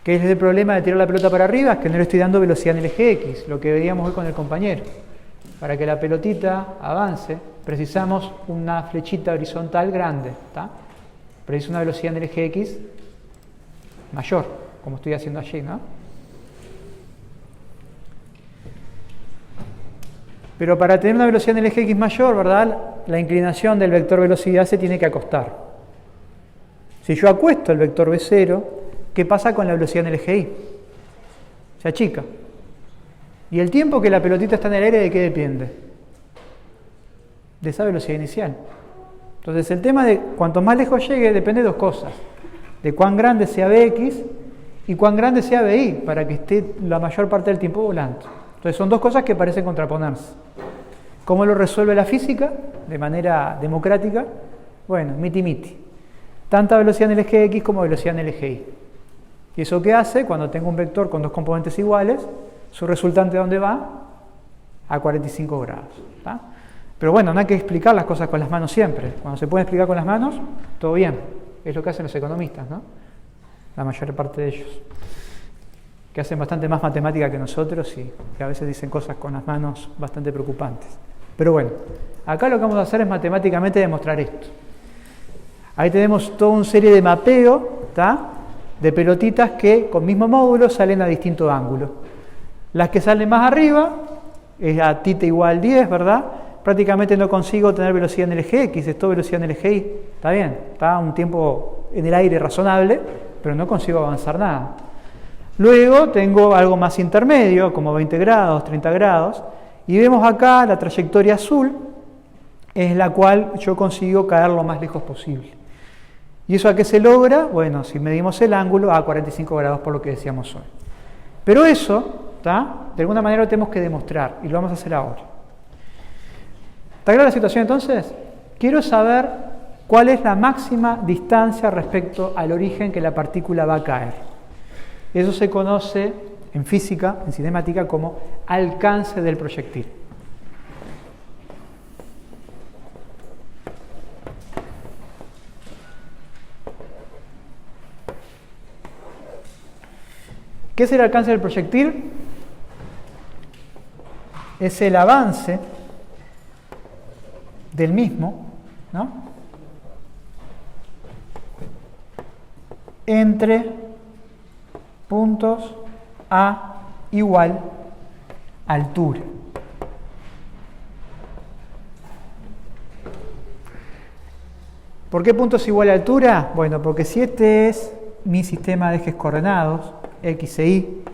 ¿Qué es el problema de tirar la pelota para arriba? Es que no le estoy dando velocidad en el eje X, lo que veríamos hoy con el compañero. Para que la pelotita avance, precisamos una flechita horizontal grande, ¿tá? Precisa una velocidad en el eje X mayor, como estoy haciendo allí, ¿no? Pero para tener una velocidad en el eje X mayor, ¿verdad? La inclinación del vector velocidad se tiene que acostar. Si yo acuesto el vector V0, ¿qué pasa con la velocidad en el eje Y? Se achica. ¿Y el tiempo que la pelotita está en el aire de qué depende? De esa velocidad inicial. Entonces el tema de cuanto más lejos llegue depende de dos cosas. De cuán grande sea Bx y cuán grande sea Bi, para que esté la mayor parte del tiempo volando. Entonces son dos cosas que parecen contraponerse. ¿Cómo lo resuelve la física? De manera democrática. Bueno, miti-miti. Tanta velocidad en el eje X como velocidad en el eje Y. ¿Y eso qué hace? Cuando tengo un vector con dos componentes iguales, su resultante ¿dónde va? A 45 grados. ¿Tá? Pero bueno, no hay que explicar las cosas con las manos siempre. Cuando se puede explicar con las manos, todo bien. Es lo que hacen los economistas, ¿no? La mayor parte de ellos. Que hacen bastante más matemática que nosotros y que a veces dicen cosas con las manos bastante preocupantes. Pero bueno, acá lo que vamos a hacer es matemáticamente demostrar esto. Ahí tenemos toda una serie de mapeo, ¿tá? De pelotitas que con mismo módulo salen a distinto ángulo. Las que salen más arriba es a θ igual 10, ¿verdad? Prácticamente no consigo tener velocidad en el eje X, es todo velocidad en el eje Y. Está bien, está un tiempo en el aire razonable, pero no consigo avanzar nada. Luego tengo algo más intermedio, como 20 grados, 30 grados, y vemos acá la trayectoria azul, es la cual yo consigo caer lo más lejos posible. ¿Y eso a qué se logra? Bueno, si medimos el ángulo, a 45 grados por lo que decíamos hoy. Pero eso, ¿tá? De alguna manera lo tenemos que demostrar, y lo vamos a hacer ahora. ¿Está clara la situación entonces? Quiero saber cuál es la máxima distancia respecto al origen que la partícula va a caer. Eso se conoce en física, en cinemática, como alcance del proyectil. ¿Qué es el alcance del proyectil? Es el avance del mismo, ¿no? Entre puntos a igual altura. ¿Por qué puntos igual altura? Bueno, porque si este es mi sistema de ejes coordenados, X e Y,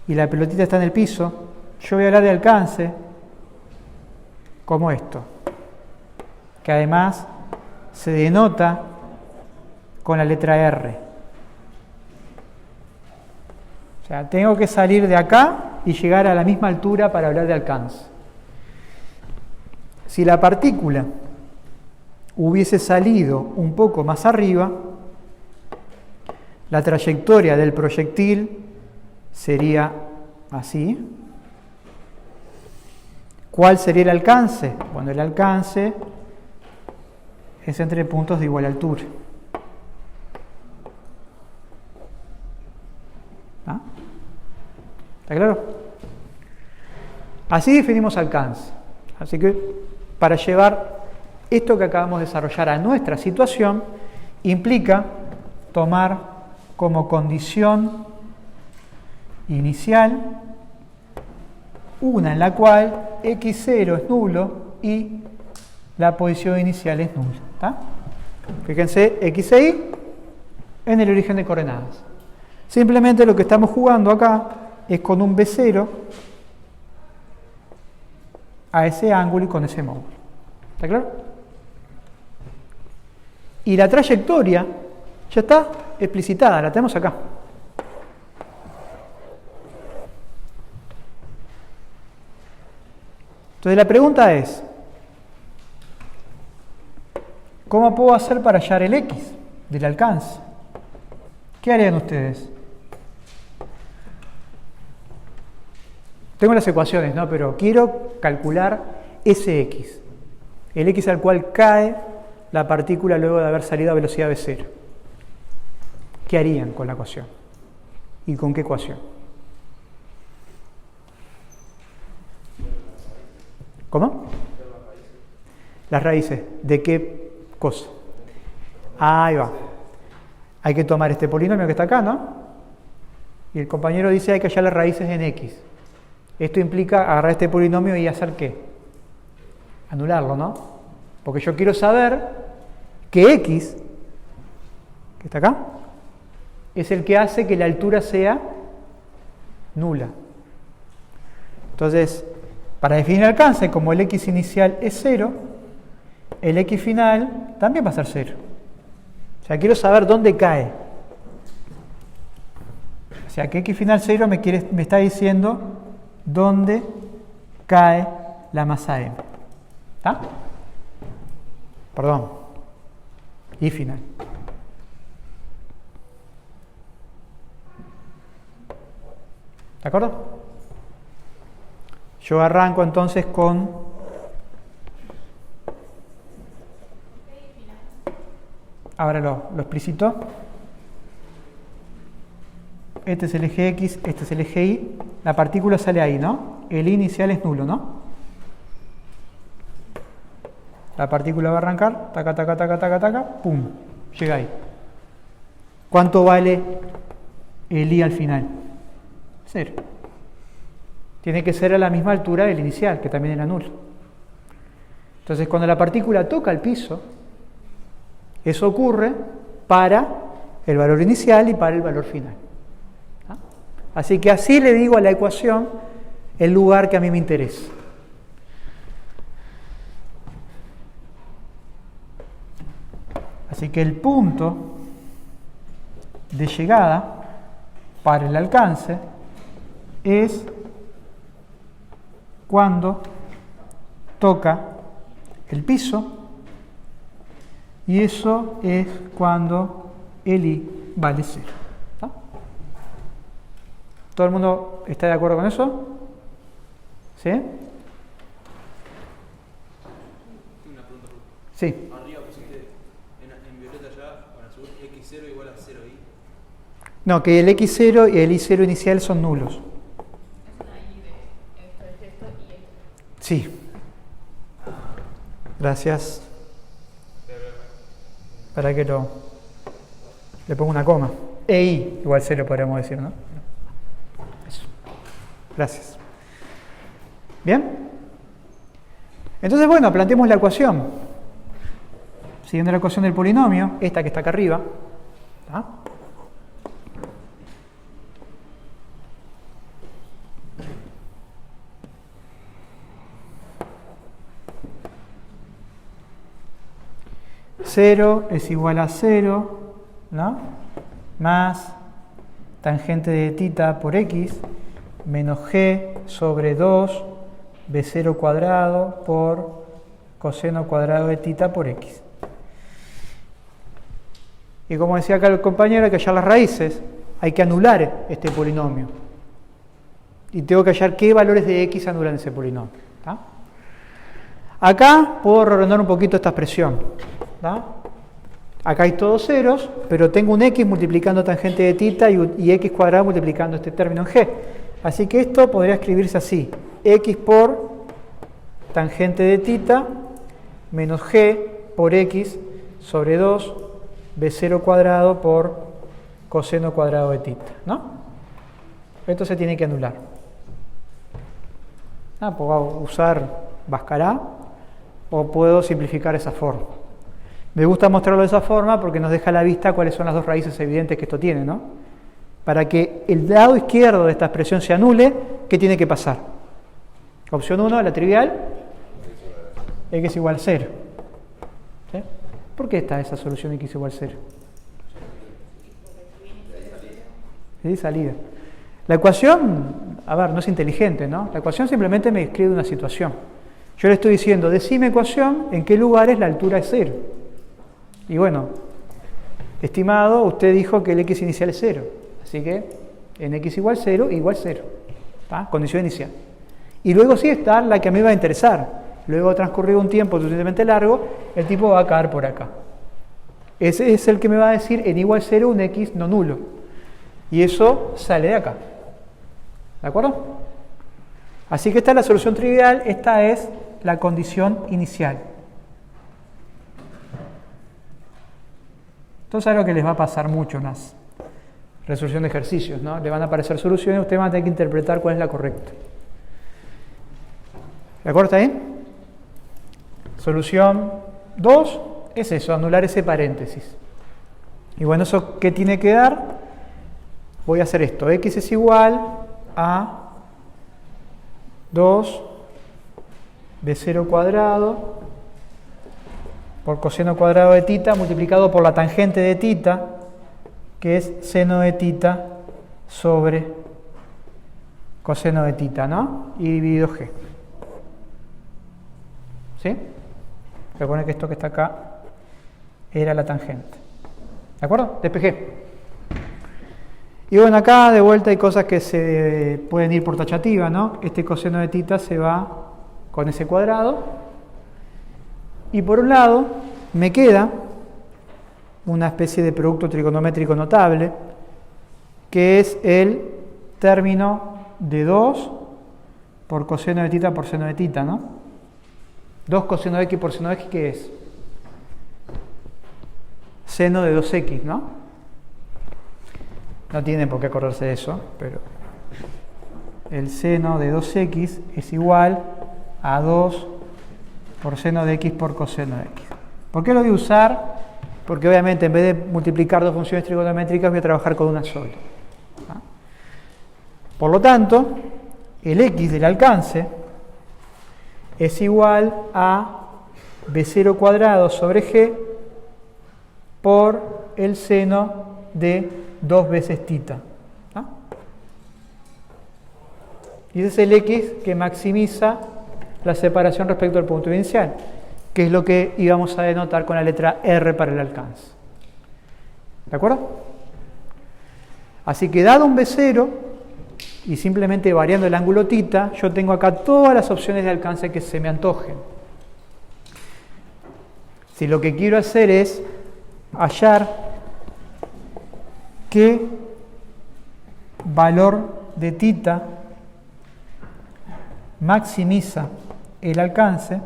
y la pelotita está en el piso, yo voy a hablar de alcance como esto, que además se denota con la letra R. O sea, tengo que salir de acá y llegar a la misma altura para hablar de alcance. Si la partícula hubiese salido un poco más arriba, la trayectoria del proyectil sería así. ¿Cuál sería el alcance? Bueno, el alcance es entre puntos de igual altura. ¿Ah? ¿Está claro? Así definimos alcance. Así que para llevar esto que acabamos de desarrollar a nuestra situación, implica tomar como condición inicial una en la cual x0 es nulo y la posición inicial es nula. ¿Tá? Fíjense, x e y en el origen de coordenadas. Simplemente lo que estamos jugando acá es con un B0 a ese ángulo y con ese módulo. ¿Está claro? Y la trayectoria ya está explicitada, la tenemos acá. Entonces la pregunta es, ¿cómo puedo hacer para hallar el X del alcance? ¿Qué harían ustedes? Tengo las ecuaciones, ¿no? Pero quiero calcular ese X, el X al cual cae la partícula luego de haber salido a velocidad V0. ¿Qué harían con la ecuación? ¿Y con qué ecuación? ¿Cómo? Las raíces. ¿De qué cosa? Ahí va. Hay que tomar este polinomio que está acá, ¿no? Y el compañero dice hay que hallar las raíces en X. Esto implica agarrar este polinomio y hacer ¿qué? Anularlo, ¿no? Porque yo quiero saber que X, que está acá, es el que hace que la altura sea nula. Entonces, para definir el alcance, como el X inicial es 0, el X final también va a ser 0. O sea, quiero saber dónde cae. O sea, que X final 0 me está diciendo dónde cae la masa M. ¿Está? Perdón. Y final. ¿De acuerdo? Yo arranco entonces con ahora lo explicito. Este es el eje X, este es el eje Y. La partícula sale ahí, ¿no? El I inicial es nulo, ¿no? La partícula va a arrancar, taca, taca, taca, taca, taca, pum, llega ahí. ¿Cuánto vale el I al final? 0. Tiene que ser a la misma altura del inicial, que también era nulo. Entonces, cuando la partícula toca el piso, eso ocurre para el valor inicial y para el valor final. ¿Ah? Así que así le digo a la ecuación el lugar que a mí me interesa. Así que el punto de llegada para el alcance es cuando toca el piso, y eso es cuando el I vale 0. ¿No? ¿Todo el mundo está de acuerdo con eso? ¿Sí? Una pregunta. Sí. Arriba pusiste en violeta ya, para subir x0 igual a 0i. No, que el x0 y el i0 inicial son nulos. Es una I de esto es esto y esto. Sí. Gracias. Para que le pongo una coma. EI igual 0 podríamos decir, ¿no? Eso. Gracias. ¿Bien? Entonces, bueno, planteemos la ecuación. Siguiendo la ecuación del polinomio, esta que está acá arriba. ¿Tá? Cero es igual a 0, ¿no? Más tangente de tita por x menos g sobre 2 b0 cuadrado por coseno cuadrado de tita por x. Y como decía acá el compañero, hay que hallar las raíces, hay que anular este polinomio. Y tengo que hallar qué valores de x anulan ese polinomio. ¿Tá? Acá puedo reordenar un poquito esta expresión. ¿Tá? Acá hay todos ceros, pero tengo un x multiplicando tangente de tita y x cuadrado multiplicando este término en g. Así que esto podría escribirse así: x por tangente de tita menos g por x sobre 2 b0 cuadrado por coseno cuadrado de tita, ¿no? Esto se tiene que anular. Puedo usar Bhaskara o puedo simplificar esa forma. Me gusta mostrarlo de esa forma porque nos deja a la vista cuáles son las dos raíces evidentes que esto tiene, ¿no? Para que el lado izquierdo de esta expresión se anule, ¿qué tiene que pasar? Opción 1, la trivial, x igual a 0. ¿Sí? ¿Por qué está esa solución x igual a 0? ¿Sí? Salida. La ecuación, a ver, no es inteligente, ¿no? La ecuación simplemente me describe una situación. Yo le estoy diciendo, decime ecuación, ¿en qué lugares la altura es 0? Y bueno, estimado, usted dijo que el x inicial es 0. Así que en x igual 0, igual 0. ¿Tá? Condición inicial. Y luego sí está la que a mí me va a interesar. Luego transcurrido un tiempo suficientemente largo, el tipo va a caer por acá. Ese es el que me va a decir en igual 0 un x no nulo. Y eso sale de acá. ¿De acuerdo? Así que esta es la solución trivial, esta es la condición inicial. Entonces es algo que les va a pasar mucho en las resolución de ejercicios, ¿no? Le van a aparecer soluciones, ustedes van a tener que interpretar cuál es la correcta. ¿De acuerdo? ¿Está ahí? Solución 2 es eso, anular ese paréntesis. Y bueno, ¿eso qué tiene que dar? Voy a hacer esto, x es igual a 2 b0 cuadrado por coseno cuadrado de tita multiplicado por la tangente de tita, que es seno de tita sobre coseno de tita, ¿no? Y dividido g. ¿Sí? Recuerden que esto que está acá era la tangente. ¿De acuerdo? Despejé. Y bueno, acá de vuelta hay cosas que se pueden ir por tachativa, ¿no? Este coseno de tita se va con ese cuadrado. Y por un lado me queda una especie de producto trigonométrico notable, que es el término de 2 por coseno de tita por seno de tita, ¿no? 2 coseno de x por seno de x, ¿qué es? Seno de 2x, ¿no? No tienen por qué acordarse de eso, pero el seno de 2x es igual a 2 por seno de x por coseno de x. ¿Por qué lo voy a usar? Porque obviamente en vez de multiplicar dos funciones trigonométricas voy a trabajar con una sola. ¿Ah? Por lo tanto, el x del alcance es igual a b0 cuadrado sobre g por el seno de 2 veces tita. ¿Ah? Y ese es el x que maximiza la separación respecto al punto inicial, que es lo que íbamos a denotar con la letra R para el alcance. ¿De acuerdo? Así que dado un B0, y simplemente variando el ángulo tita, yo tengo acá todas las opciones de alcance que se me antojen. Si lo que quiero hacer es hallar qué valor de tita maximiza el alcance,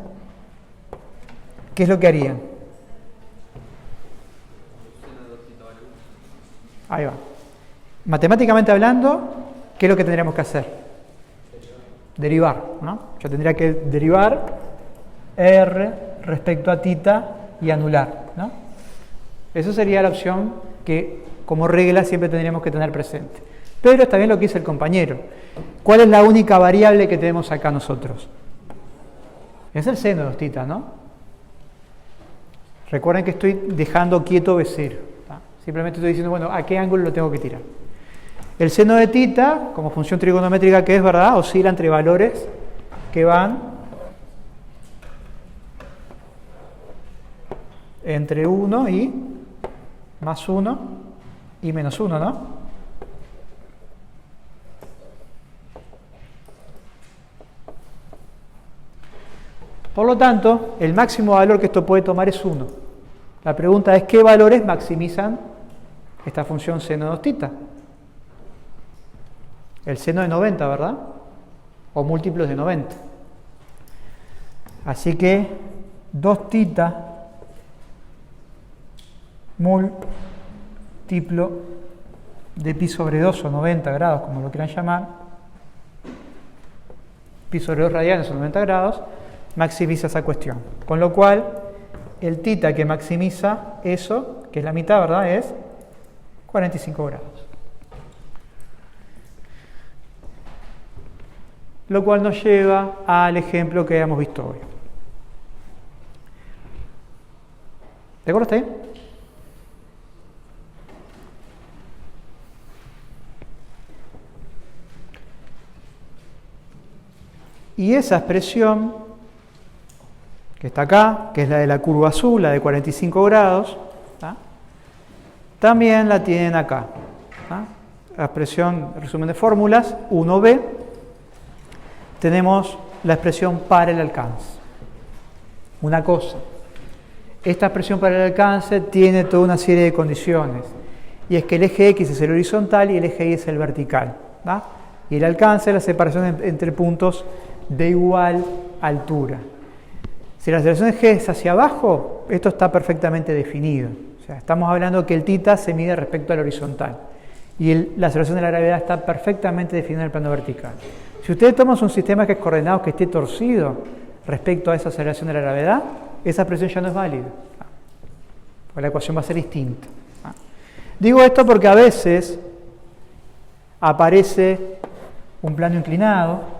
¿qué es lo que harían? Ahí va. Matemáticamente hablando, ¿qué es lo que tendríamos que hacer? Derivar, ¿no? Yo tendría que derivar R respecto a tita y anular, ¿no? Eso sería la opción que, como regla, siempre tendríamos que tener presente. Pero está bien lo que dice el compañero. ¿Cuál es la única variable que tenemos acá nosotros? Es el seno de 2 tita, ¿no? Recuerden que estoy dejando quieto B0. ¿tá? Simplemente estoy diciendo, bueno, ¿a qué ángulo lo tengo que tirar? El seno de tita, como función trigonométrica que es, ¿verdad? Oscila entre valores que van entre 1 y más 1 y menos 1, ¿no? Por lo tanto, el máximo valor que esto puede tomar es 1. La pregunta es, ¿qué valores maximizan esta función seno de 2 tita? El seno de 90, ¿verdad? O múltiplos de 90. Así que 2 tita múltiplo de pi sobre 2 o 90 grados, como lo quieran llamar, pi sobre 2 radianes o 90 grados, maximiza esa cuestión. Con lo cual, el tita que maximiza eso, que es la mitad, ¿verdad? Es 45 grados. Lo cual nos lleva al ejemplo que hemos visto hoy. ¿De acuerdo hasta ahí? Y esa expresión que está acá, que es la de la curva azul, la de 45 grados, ¿tá? También la tienen acá. ¿tá? La expresión, resumen de fórmulas, 1b, tenemos la expresión para el alcance. Una cosa, esta expresión para el alcance tiene toda una serie de condiciones, y es que el eje X es el horizontal y el eje Y es el vertical. ¿tá? Y el alcance es la separación entre puntos de igual altura. Si la aceleración de G es hacia abajo, esto está perfectamente definido. O sea, estamos hablando que el tita se mide respecto al horizontal y la aceleración de la gravedad está perfectamente definida en el plano vertical. Si ustedes toman un sistema que es coordenado, que esté torcido respecto a esa aceleración de la gravedad, esa expresión ya no es válida. Porque la ecuación va a ser distinta. Digo esto porque a veces aparece un plano inclinado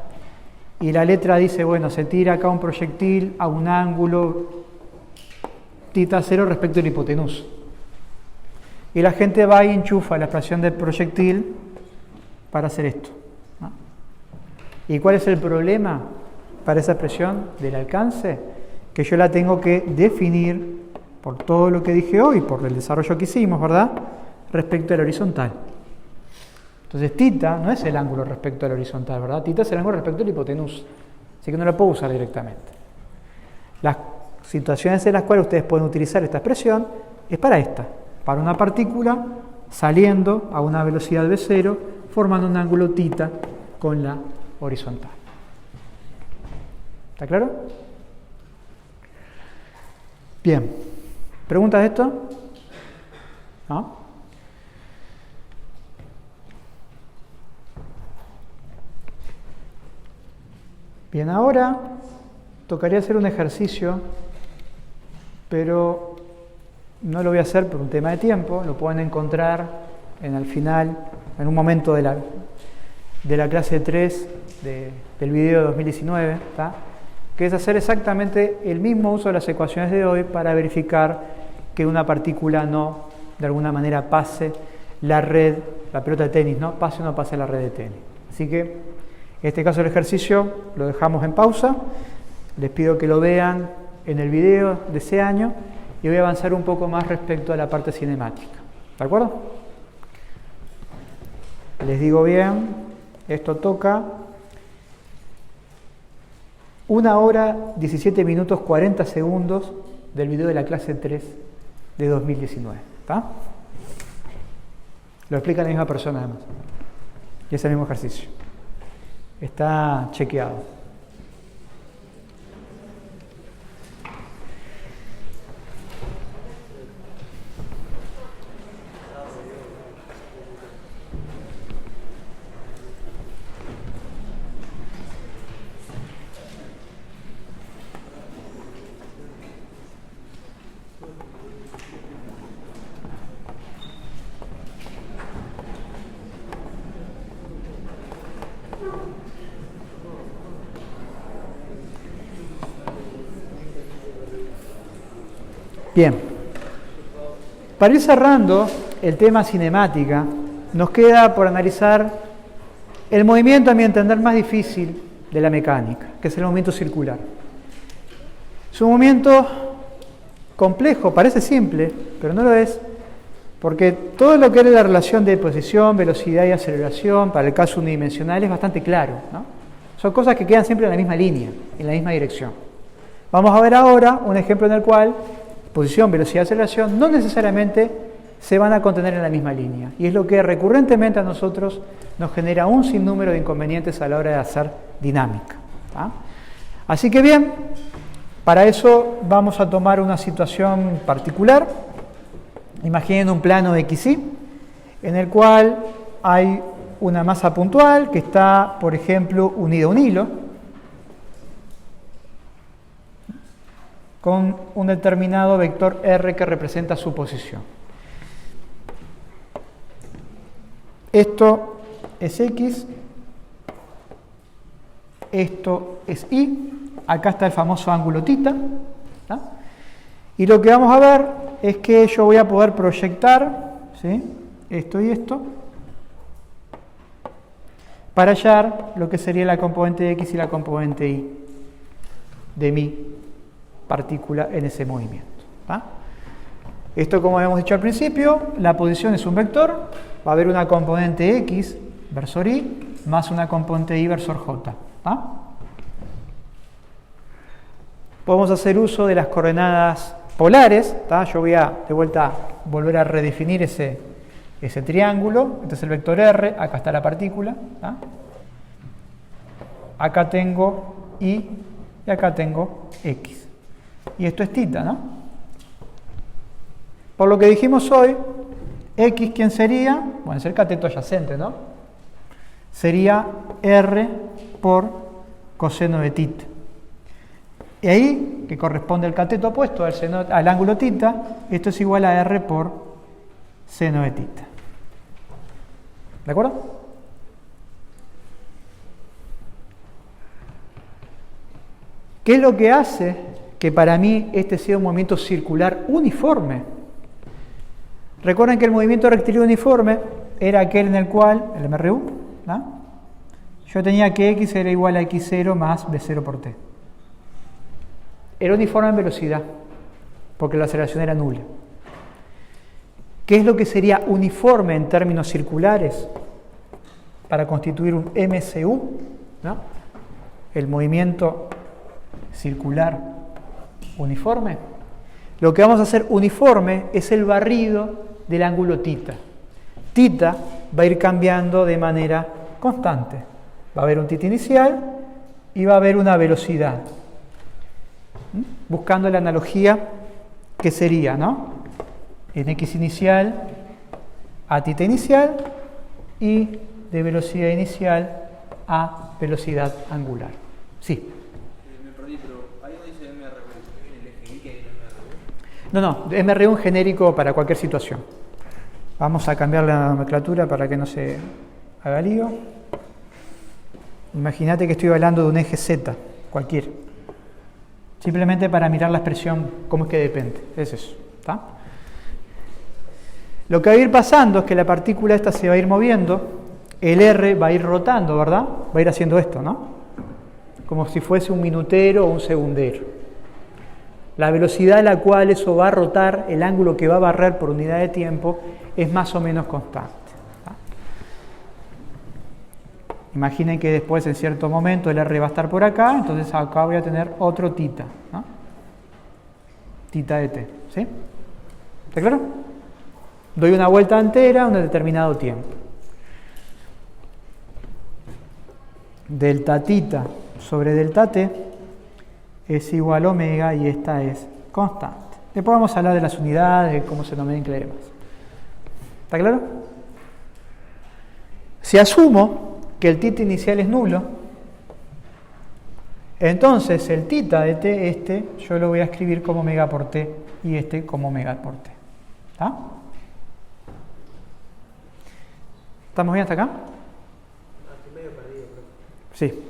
y la letra dice, bueno, se tira acá un proyectil a un ángulo tita 0 respecto a la hipotenusa. Y la gente va y enchufa la expresión del proyectil para hacer esto. ¿no? ¿Y cuál es el problema para esa expresión del alcance? que yo la tengo que definir por todo lo que dije hoy, por el desarrollo que hicimos, ¿verdad? Respecto al horizontal. Entonces, θ no es el ángulo respecto al horizontal, ¿verdad? θ es el ángulo respecto a la hipotenusa. Así que no la puedo usar directamente. Las situaciones en las cuales ustedes pueden utilizar esta expresión es para esta, para una partícula saliendo a una velocidad v0, formando un ángulo θ con la horizontal. ¿Está claro? Bien. ¿Preguntas de esto? ¿No? Bien, ahora tocaría hacer un ejercicio, pero no lo voy a hacer por un tema de tiempo, lo pueden encontrar al final, en un momento de la clase 3 del video de 2019, ¿tá? Que es hacer exactamente el mismo uso de las ecuaciones de hoy para verificar que una partícula no, de alguna manera, pase la red, la pelota de tenis, ¿no? Pase o no pase la red de tenis. Así que, en este caso el ejercicio lo dejamos en pausa. Les pido que lo vean en el video de ese año y voy a avanzar un poco más respecto a la parte cinemática. ¿De acuerdo? Les digo bien, esto toca 1 hora, 17 minutos, 40 segundos del video de la clase 3 de 2019. ¿Está? Lo explica la misma persona además. Y es el mismo ejercicio. Está chequeado. Bien, para ir cerrando el tema cinemática, nos queda por analizar el movimiento, a mi entender, más difícil de la mecánica, que es el movimiento circular. Es un movimiento complejo, parece simple, pero no lo es, porque todo lo que es la relación de posición, velocidad y aceleración, para el caso unidimensional, es bastante claro, ¿no? Son cosas que quedan siempre en la misma línea, en la misma dirección. Vamos a ver ahora un ejemplo en el cual posición, velocidad y aceleración no necesariamente se van a contener en la misma línea. Y es lo que recurrentemente a nosotros nos genera un sinnúmero de inconvenientes a la hora de hacer dinámica. ¿Ah? Así que bien, para eso vamos a tomar una situación particular. Imaginen un plano XY en el cual hay una masa puntual que está, por ejemplo, unida a un hilo con un determinado vector R que representa su posición. Esto es X, esto es Y, acá está el famoso ángulo θ, ¿tá? Y lo que vamos a ver es que yo voy a poder proyectar, ¿sí?, esto y esto para hallar lo que sería la componente X y la componente Y de mi partícula en ese movimiento. ¿Tá? Esto, como habíamos dicho al principio, la posición es un vector, va a haber una componente X versor Y más una componente Y versor J. ¿Tá? Podemos hacer uso de las coordenadas polares. ¿Tá? Yo voy a, de vuelta, volver a redefinir ese triángulo. Este es el vector R, acá está la partícula. ¿Tá? Acá tengo Y y acá tengo X. Y esto es θ, ¿no? Por lo que dijimos hoy, X, ¿quién sería? Bueno, es el cateto adyacente, ¿no? Sería R por coseno de θ. Y ahí, que corresponde al cateto opuesto, al ángulo θ, esto es igual a R por seno de θ. ¿De acuerdo? ¿Qué es lo que hace que para mí este sea un movimiento circular uniforme? Recuerden que el movimiento rectilíneo uniforme era aquel en el cual, el MRU, ¿no?, yo tenía que X era igual a X0 más B0 por T. Era uniforme en velocidad, porque la aceleración era nula. ¿Qué es lo que sería uniforme en términos circulares para constituir un MCU? ¿No? El movimiento circular uniforme. Lo que vamos a hacer uniforme es el barrido del ángulo θ. Θ va a ir cambiando de manera constante. Va a haber un θ inicial y va a haber una velocidad. Buscando la analogía que sería, ¿no? En x inicial a θ inicial y de velocidad inicial a velocidad angular. Sí. Me perdí, pero ahí donde dice MRU, ¿en el eje Y que hay el MRU? No, MRU es un genérico para cualquier situación. Vamos a cambiar la nomenclatura para que no se haga lío. Imagínate que estoy hablando de un eje Z, cualquiera. Simplemente para mirar la expresión, cómo es que depende. Es eso. ¿Está? Lo que va a ir pasando es que la partícula esta se va a ir moviendo, el R va a ir rotando, ¿verdad? Va a ir haciendo esto, ¿no? Como si fuese un minutero o un segundero. La velocidad a la cual eso va a rotar, el ángulo que va a barrer por unidad de tiempo, es más o menos constante. ¿Está? Imaginen que después en cierto momento el R va a estar por acá, entonces acá voy a tener otro θ, ¿no? Θ de t, ¿sí? ¿Está claro? Doy una vuelta entera a un determinado tiempo. Delta θ sobre delta t es igual a omega y esta es constante. Después vamos a hablar de las unidades, de cómo se nomencla y demás. ¿Está claro? Si asumo que el θ inicial es nulo, entonces el θ de t, yo lo voy a escribir como omega por t y este como omega por t. ¿Está? ¿Estamos bien hasta acá? Estoy medio perdido, creo. Sí.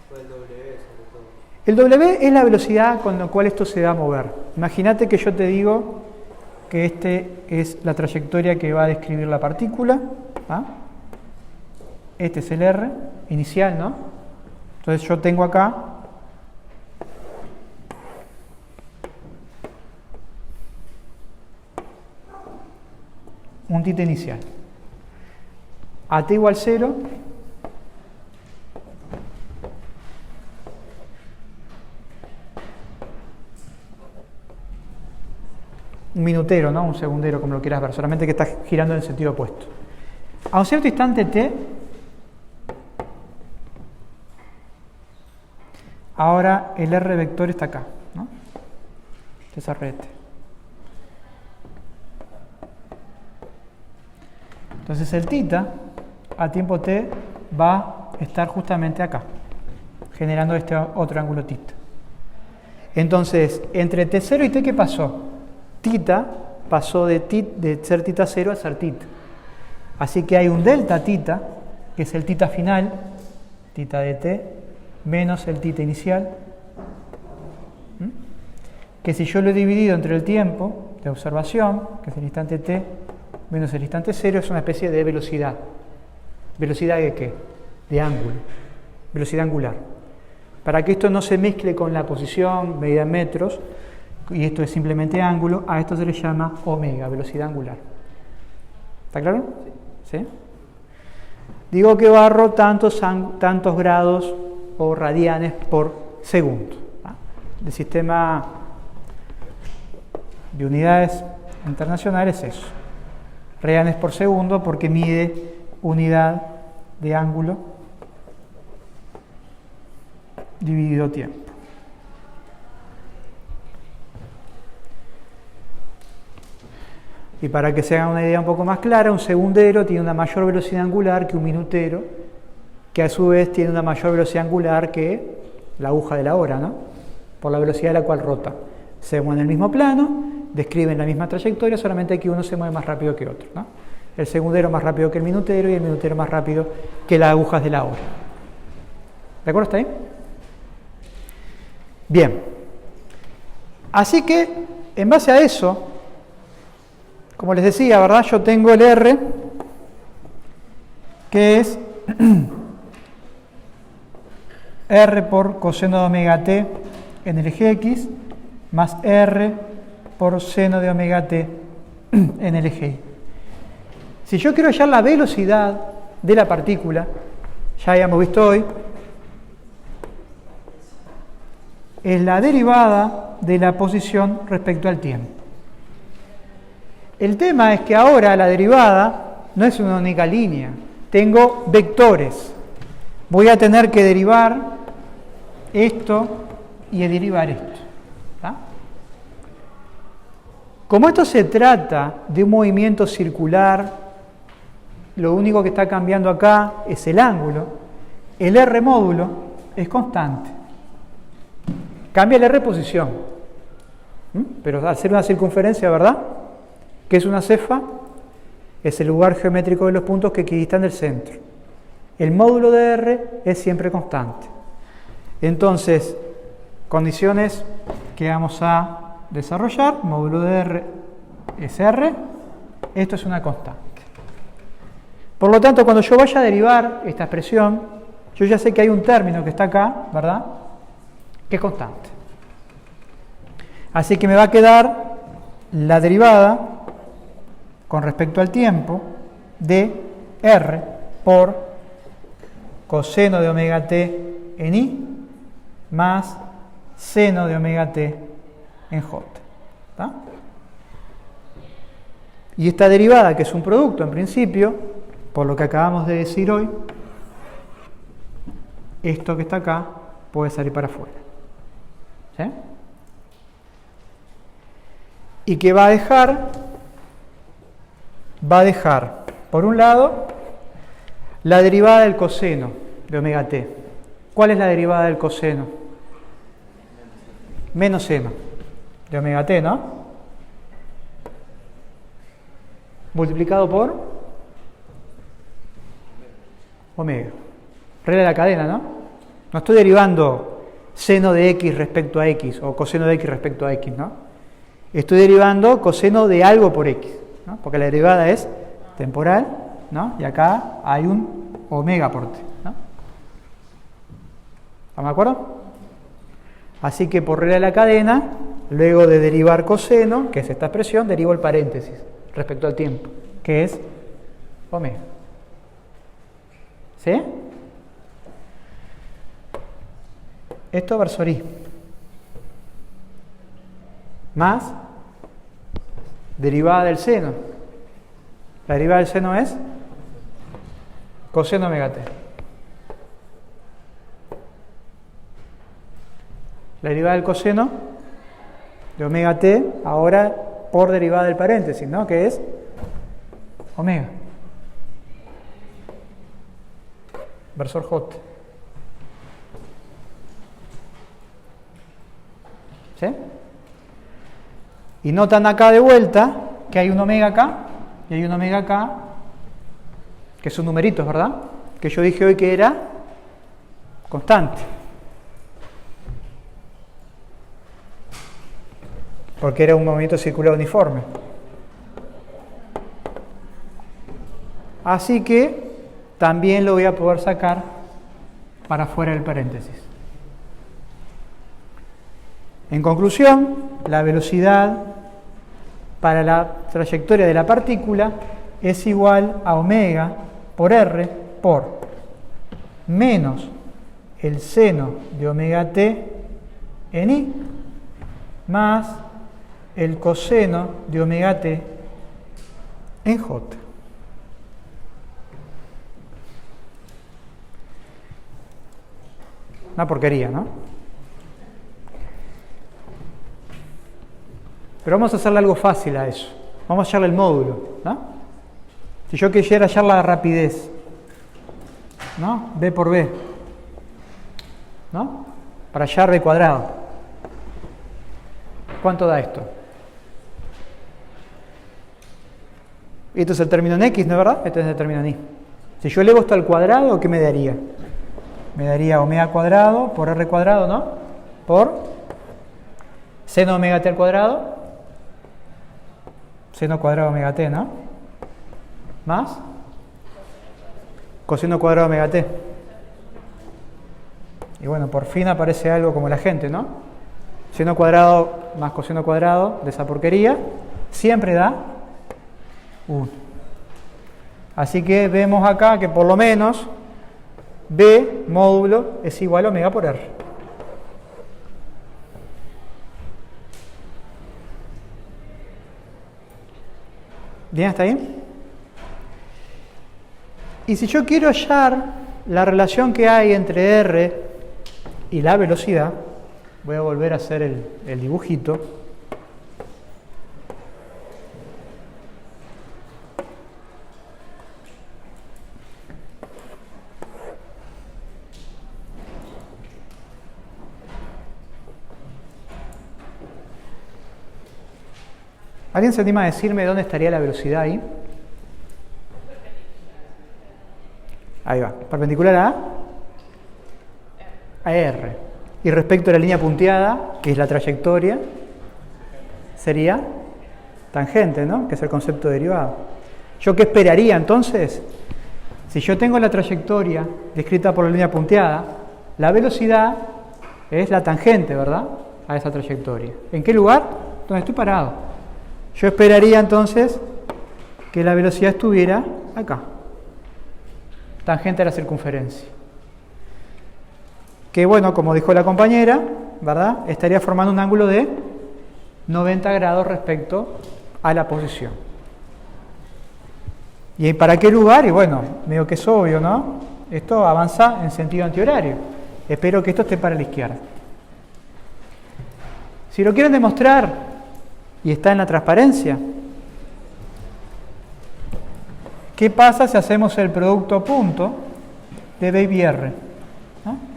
Fue el W sobre todo. El W es la velocidad con la cual esto se va a mover. Imagínate que yo te digo que este es la trayectoria que va a describir la partícula. ¿Ah? Este es el R inicial, ¿no? Entonces yo tengo acá un θ inicial. A t igual 0, un minutero, ¿no? Un segundero, como lo quieras ver, solamente que está girando en el sentido opuesto. A un cierto instante t, ahora el R vector está acá, ¿no? Este es R de t. Entonces el θ a tiempo t va a estar justamente acá, generando este otro ángulo θ. Entonces, entre t0 y t, ¿qué pasó? Θ pasó de ser θ0 a ser θ. Así que hay un delta θ, que es el θ final, θ de t, menos el θ inicial, que si yo lo he dividido entre el tiempo de observación, que es el instante t, menos el instante 0, es una especie de velocidad. ¿Velocidad de qué? De ángulo. Velocidad angular. Para que esto no se mezcle con la posición medida en metros, y esto es simplemente ángulo, a esto se le llama omega, velocidad angular. ¿Está claro? ¿Sí? Digo que barro tantos grados o radianes por segundo. El sistema de unidades internacionales es eso. Radianes por segundo porque mide unidad de ángulo dividido tiempo. Y para que se haga una idea un poco más clara, un segundero tiene una mayor velocidad angular que un minutero, que a su vez tiene una mayor velocidad angular que la aguja de la hora, ¿no? Por la velocidad a la cual rota. Se mueven en el mismo plano, describen la misma trayectoria, solamente que uno se mueve más rápido que otro, ¿no? El segundero más rápido que el minutero y el minutero más rápido que las agujas de la hora. ¿De acuerdo hasta ahí? Bien. Así que, en base a eso, como les decía, ¿verdad? Yo tengo el R, que es R por coseno de omega t en el eje X más R por seno de omega t en el eje Y. Si yo quiero hallar la velocidad de la partícula, ya habíamos visto hoy, es la derivada de la posición respecto al tiempo. El tema es que ahora la derivada no es una única línea, tengo vectores. Voy a tener que derivar esto y derivar esto. ¿Tá? Como esto se trata de un movimiento circular, lo único que está cambiando acá es el ángulo. El R módulo es constante. Cambia el R posición. Pero al ser una circunferencia, ¿verdad? ¿Qué es una cefa? Es el lugar geométrico de los puntos que equidistan del centro. El módulo de R es siempre constante. Entonces, condiciones que vamos a desarrollar, módulo de R es R, esto es una constante. Por lo tanto, cuando yo vaya a derivar esta expresión, yo ya sé que hay un término que está acá, ¿verdad?, que es constante. Así que me va a quedar la derivada con respecto al tiempo de R por coseno de omega t en I más seno de omega t en J. ¿Tá? Y esta derivada, que es un producto en principio, por lo que acabamos de decir hoy, esto que está acá puede salir para afuera. ¿Sí? ¿Y qué va a dejar? Va a dejar, por un lado, la derivada del coseno de omega t. ¿Cuál es la derivada del coseno? Menos seno de omega t, ¿no? Multiplicado por omega. Regla de la cadena, ¿no? No estoy derivando seno de x respecto a x o coseno de x respecto a x, ¿no? Estoy derivando coseno de algo por x, ¿no? Porque la derivada es temporal, ¿no? Y acá hay un omega por t, ¿no? ¿Estamos de acuerdo? Así que por regla de la cadena, luego de derivar coseno, que es esta expresión, derivo el paréntesis respecto al tiempo, que es omega. ¿Sí? Esto versorí. Más derivada del seno. La derivada del seno es coseno omega t. La derivada del coseno de omega t, ahora por derivada del paréntesis, ¿no? Que es omega. Versor J. ¿Sí? Y notan acá de vuelta que hay un omega acá y hay un omega acá, que son numeritos, ¿verdad? Que yo dije hoy que era constante. Porque era un movimiento circular uniforme. Así que también lo voy a poder sacar para fuera del paréntesis. En conclusión, la velocidad para la trayectoria de la partícula es igual a omega por R por menos el seno de omega t en I más el coseno de omega t en J. Una porquería, ¿no? Pero vamos a hacerle algo fácil a eso. Vamos a hallarle el módulo, ¿no? Si yo quisiera hallar la rapidez, ¿no? B por B, ¿no? Para hallar B cuadrado. ¿Cuánto da esto? Esto es el término en X, ¿no es verdad? Este es el término en Y. Si yo elevo esto al cuadrado, ¿qué me daría? Me daría omega cuadrado por R cuadrado, ¿no? Por seno omega t al cuadrado. Seno cuadrado omega t, ¿no? Más coseno cuadrado omega t. Y bueno, por fin aparece algo como la gente, ¿no? Seno cuadrado más coseno cuadrado de esa porquería siempre da 1. Así que vemos acá que por lo menos B módulo es igual a omega por R. ¿Bien hasta ahí? Y si yo quiero hallar la relación que hay entre R y la velocidad, voy a volver a hacer el dibujito. ¿Alguien se anima a decirme dónde estaría la velocidad ahí? Ahí va, perpendicular a R. Y respecto a la línea punteada, que es la trayectoria, sería tangente, ¿no? Que es el concepto derivado. ¿Yo qué esperaría entonces? Si yo tengo la trayectoria descrita por la línea punteada, la velocidad es la tangente, ¿verdad? A esa trayectoria. ¿En qué lugar? Donde estoy parado. Yo esperaría entonces que la velocidad estuviera acá, tangente a la circunferencia. Que bueno, como dijo la compañera, ¿verdad? Estaría formando un ángulo de 90 grados respecto a la posición. ¿Y para qué lugar? Y bueno, medio que es obvio, ¿no? Esto avanza en sentido antihorario. Espero que esto esté para la izquierda. Si lo quieren demostrar y está en la transparencia, ¿qué pasa si hacemos el producto punto de B y R? ¿No?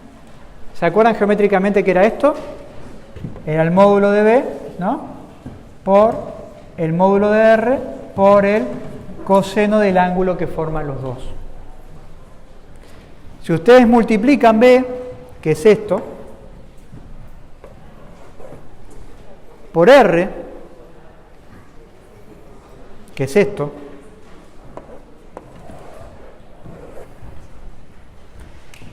¿Se acuerdan geométricamente qué era esto? Era el módulo de B, ¿no? Por el módulo de R por el coseno del ángulo que forman los dos. Si ustedes multiplican B, que es esto, por R, que es esto,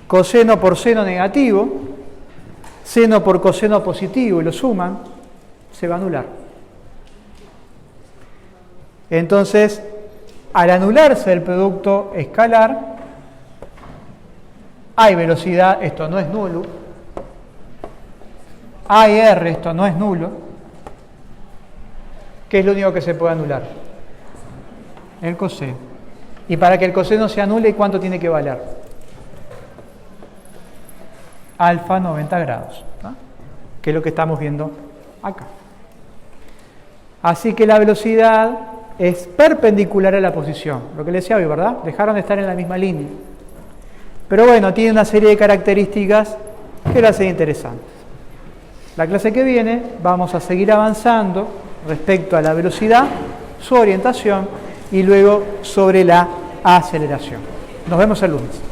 coseno por seno negativo, seno por coseno positivo y lo suman, se va a anular. Entonces, al anularse el producto escalar, hay velocidad, esto no es nulo, hay R, esto no es nulo, ¿qué es lo único que se puede anular? El coseno. Y para que el coseno se anule, ¿cuánto tiene que valer? Alfa 90 grados, ¿no? Que es lo que estamos viendo acá. Así que la velocidad es perpendicular a la posición. Lo que les decía hoy, ¿verdad? Dejaron de estar en la misma línea. Pero bueno, tiene una serie de características que lo hacen interesantes. La clase que viene vamos a seguir avanzando respecto a la velocidad, su orientación y luego sobre la aceleración. Nos vemos el lunes.